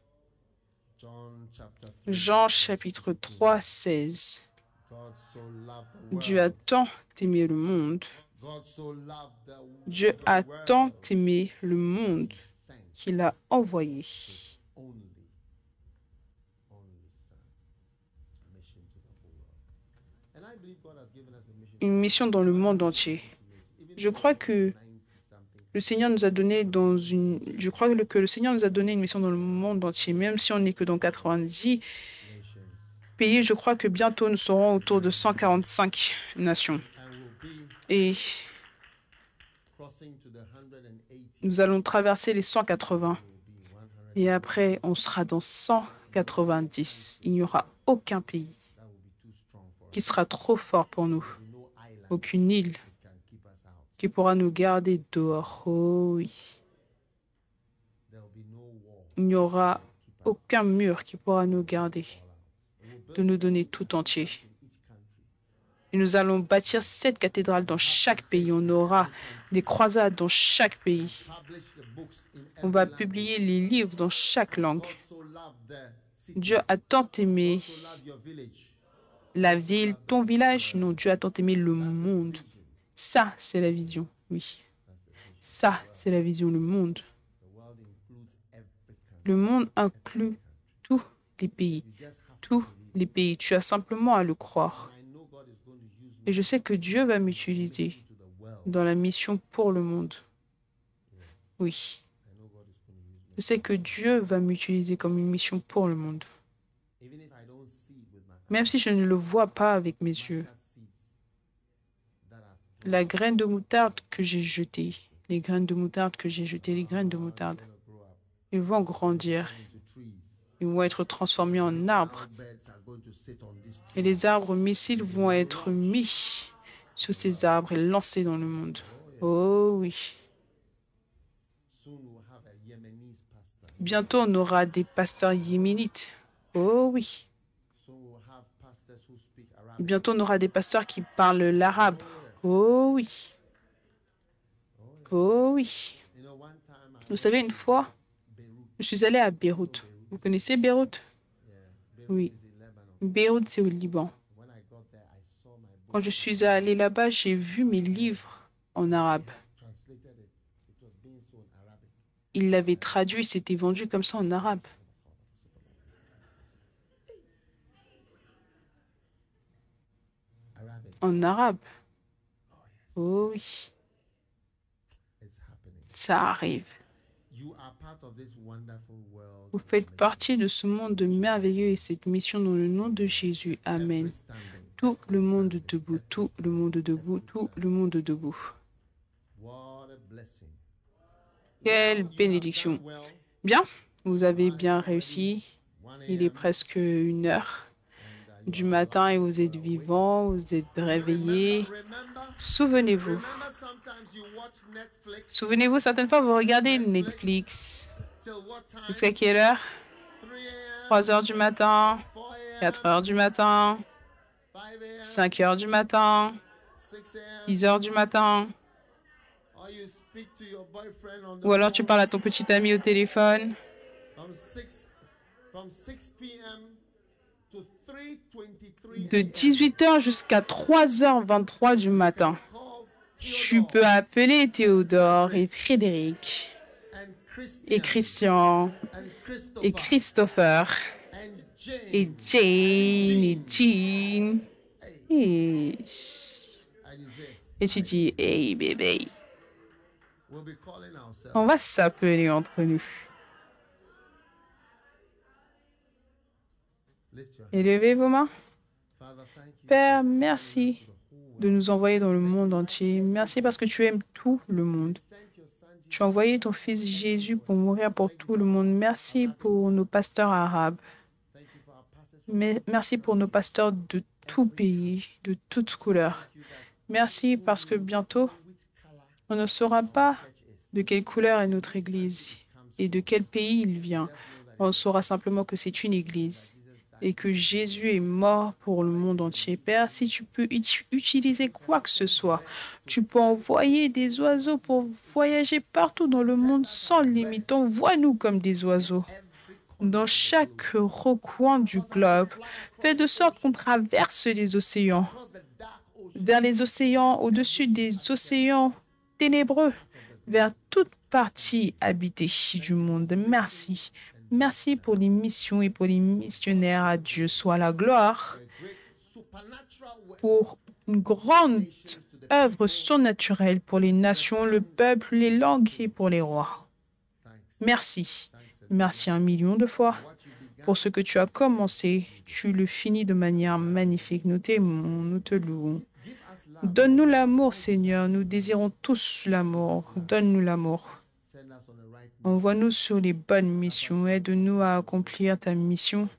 B: John chapter 3.
A: Jean chapitre 3, 16.
B: God so loved the world.
A: Dieu a tant aimé le monde.
B: God so loved the
A: Dieu a
B: world.
A: tant aimé le monde
B: Sent
A: qu'il a envoyé
B: only son. Mission to the whole world. And I believe God has given us a mission.
A: une mission dans le monde entier. Je crois que le Seigneur nous a donné que le Seigneur nous a donné une mission dans le monde entier, même si on n'est que dans 90
B: Nations.
A: pays. Je crois que bientôt nous serons autour de 145 nations.
B: And we'll be
A: Et
B: crossing to the 180.
A: nous allons traverser les 180.
B: We'll be 100.
A: Et après, on sera dans 190. Il n'y aura aucun pays
B: That will be too strong for
A: qui
B: us.
A: sera trop fort pour nous.
B: No island
A: Aucune île
B: that can keep us out.
A: qui pourra nous garder dehors. Oh oui.
B: There will be no wall
A: Il n'y aura
B: keep us
A: aucun mur qui pourra nous garder,
B: all out. We'll
A: de
B: build
A: nous donner tout entier.
B: in each country.
A: Et nous allons bâtir 7 cathédrales dans chaque pays. On aura des croisades dans chaque pays.
B: Publish the books in
A: On
B: every
A: va
B: language.
A: publier les livres dans chaque langue.
B: God so loved the city.
A: Dieu a tant aimé
B: God so loved your village.
A: la ville, ton village. Non, Dieu a tant aimé le monde. Ça, c'est la vision. Oui. Ça, c'est la vision, le monde.
B: The world includes every country.
A: Le monde inclut tous les pays.
B: You just have to
A: Tous
B: believe.
A: les pays. Tu as simplement à le croire.
B: I know God is going to use me
A: Et je sais que Dieu va m'utiliser
B: to the world.
A: dans la mission pour le monde. Oui.
B: I know God is going to use me.
A: Je sais que Dieu va m'utiliser comme une mission pour le monde.
B: Even if I don't see it with my eyes.
A: Même si je ne le vois pas avec mes yeux.
B: Mustard seeds that are
A: La graine de moutarde que j'ai jetée, les graines de moutarde que j'ai jetées, les graines de moutarde,
B: going to grow up
A: ils vont grandir.
B: into trees.
A: Ils vont être transformés en arbres.
B: Our birds are going to sit on this tree.
A: Et les arbres missiles vont être mis sur ces arbres et lancés dans le monde. Oh oui.
B: Soon we'll have a Yemenis pastor.
A: Bientôt, on aura des pasteurs yéménites. Oh oui.
B: So we'll have pastors who speak
A: Et
B: Arabic.
A: bientôt, on aura des pasteurs qui parlent l'arabe. Oh oui. Oh oui.
B: You know, one time I
A: Vous savez, une fois,
B: Beirut.
A: je suis allée à Beyrouth. Vous connaissez Beyrouth?
B: Yeah, Beirut
A: Oui.
B: is in Lebanon.
A: Beyrouth, c'est au Liban.
B: When I got there, I saw my book
A: Quand je suis allée là-bas, j'ai vu mes livres en arabe.
B: translated it. It was being sold Arabic.
A: Ils l'avaient traduit, c'était vendu comme ça en arabe.
B: Arabic.
A: En arabe. Oh oui,
B: It's happening.
A: ça arrive.
B: You are part of this wonderful world.
A: Vous faites partie de ce monde merveilleux et cette mission dans le nom de Jésus. Amen.
B: Every standing.
A: Tout le monde debout, tout le monde debout, tout le monde debout.
B: What a blessing.
A: Quelle
B: You have
A: bénédiction.
B: done well.
A: Bien, vous avez bien réussi.
B: 1
A: Il est
B: a.m.
A: presque 1 heure
B: and,
A: du matin et vous êtes vivant, vous êtes réveillé.
B: Remember,
A: Souvenez-vous.
B: remember sometimes you watch Netflix
A: Souvenez-vous, certaines fois, vous regardez Netflix.
B: till what time?
A: Jusqu'à quelle heure?
B: 3 a.m.,
A: 3 heures du matin,
B: 4 a.m.,
A: 4 heures du matin,
B: 5 a.m.,
A: 5 heures du matin,
B: 6 a.m.
A: 10 heures du matin.
B: Or you speak to your boyfriend on the
A: Ou alors tu
B: phone
A: parles à ton petit ami au téléphone.
B: from 6 p.m. to 3:23
A: De 18h jusqu'à 3h23 du matin.
B: Call
A: Tu peux appeler Théodore et Frédéric
B: and
A: et
B: Christian
A: Christian
B: and
A: et
B: Christopher
A: Christopher
B: and Jane.
A: et Jane et Jean. Et,
B: And you say,
A: et tu dis, hey bébé,
B: we'll be calling ourselves.
A: on va s'appeler entre nous.
B: Lift your
A: Élevez vos mains.
B: Father, thank you
A: Père, merci de nous envoyer dans le monde entier. Merci parce que tu aimes tout le monde.
B: sent your son Jesus.
A: Tu as envoyé ton fils Jésus pour mourir pour tout le monde. Merci pour nos pasteurs arabes.
B: Thank you for our pastors.
A: Mais merci pour nos pasteurs de tout pays, de toutes couleurs. Merci parce que bientôt,
B: Which color
A: on ne saura pas
B: church is.
A: de quelle couleur est notre église et de quel pays il vient. On saura simplement que c'est une église et que Jésus est mort pour le monde entier. Père, si tu peux utiliser quoi que ce soit, tu peux envoyer des oiseaux pour voyager partout dans le monde sans limite. Envoie-nous comme des oiseaux dans chaque recoin du globe. Fais de sorte qu'on traverse les océans,
B: Across the dark ocean.
A: vers les océans, au-dessus des océans ténébreux, vers toute partie habitée du monde. Merci. Merci pour les missions et pour les missionnaires. À Dieu soit la gloire
B: A great supernatural work
A: pour une grande œuvre surnaturelle pour les nations, le peuple, les langues et pour les rois.
B: Thanks.
A: Merci.
B: Thanks.
A: Merci 1 million de fois.
B: What you began
A: Pour ce que tu as commencé, tu le finis de manière magnifique. Nous t'aimons, nous te louons.
B: give us love.
A: Donne-nous l'amour, Seigneur. Nous désirons tous l'amour. Donne-nous l'amour.
B: Send us on the right
A: Envoie-nous sur les bonnes missions. Aide-nous à accomplir ta mission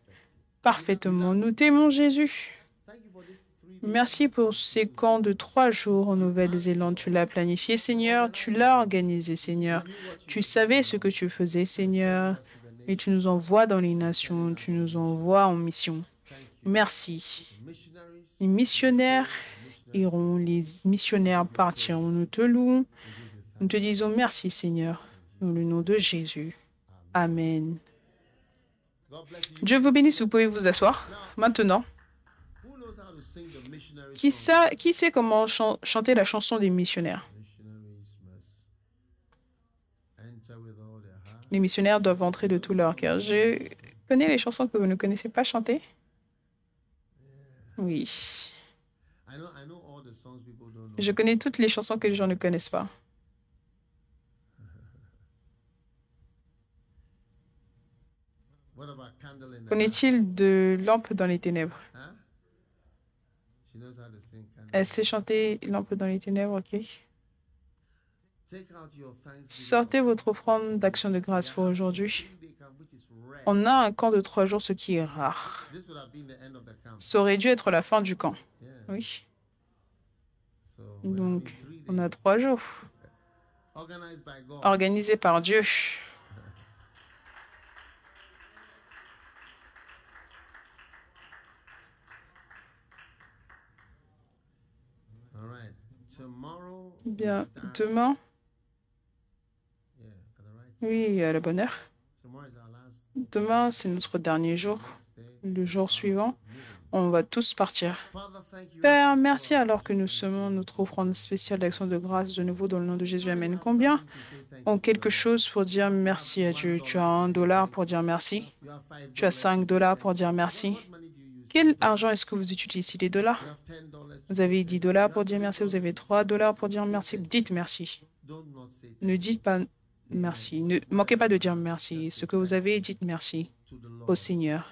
A: parfaitement. Nous t'aimons, Jésus.
B: Thank you for this 3 days.
A: Merci pour ces camps de 3 jours en Nouvelle-Zélande. Tu l'as planifié, Seigneur. Tu l'as organisé, Seigneur. Tu savais ce que tu faisais, Seigneur. Et tu nous envoies dans les nations. Tu nous envoies en mission. Merci.
B: Missionaries,
A: Les missionnaires iront, les missionnaires partiront. Nous te louons. Nous te disons merci, Seigneur. Dans le nom de Jésus. Amen.
B: God bless you.
A: Dieu vous bénisse. Vous pouvez vous asseoir. Maintenant,
B: Who knows how to sing the missionary
A: qui
B: song?
A: sait comment chanter la chanson des missionnaires?
B: Missionaries must enter with all their heart.
A: Les missionnaires doivent entrer de tout leur cœur. Je connais les chansons que vous ne connaissez pas chanter? Oui.
B: I know all the songs people don't know.
A: Je connais toutes les chansons que les gens ne connaissent pas.
B: What about Candle in the Night?
A: Connaît-il de Lampe dans les ténèbres?
B: Huh? She knows how to sing Candle.
A: Elle sait chanter Lampe dans les ténèbres, ok?
B: Take out your thanksgiving.
A: Sortez votre offrande d'action de grâce pour aujourd'hui.
B: 3-day camp, which is rare.
A: On a un camp de 3 jours, ce qui est rare.
B: This would have been the end of the camp.
A: Ça aurait dû être la fin du camp.
B: Yeah.
A: Oui.
B: So we're
A: Donc,
B: having 3
A: on a
B: days
A: 3 jours.
B: organized by God.
A: Organisés par Dieu. Bien, demain, oui, à la bonne heure. Demain, c'est notre dernier jour. Le jour suivant, on va tous partir. Père, merci alors que nous semons notre offrande spéciale d'action de grâce de nouveau dans le nom de Jésus. Amen. Combien ont quelque chose pour dire merci à Dieu? Tu as $1 pour dire merci. Tu as $5 pour dire merci. Quel argent est-ce que vous utilisez? Les dollars? Vous avez $10 pour dire merci. Vous avez $3 pour dire merci. Dites merci. Ne dites pas merci. Ne manquez pas de dire merci. Ce que vous avez, dites merci au Seigneur.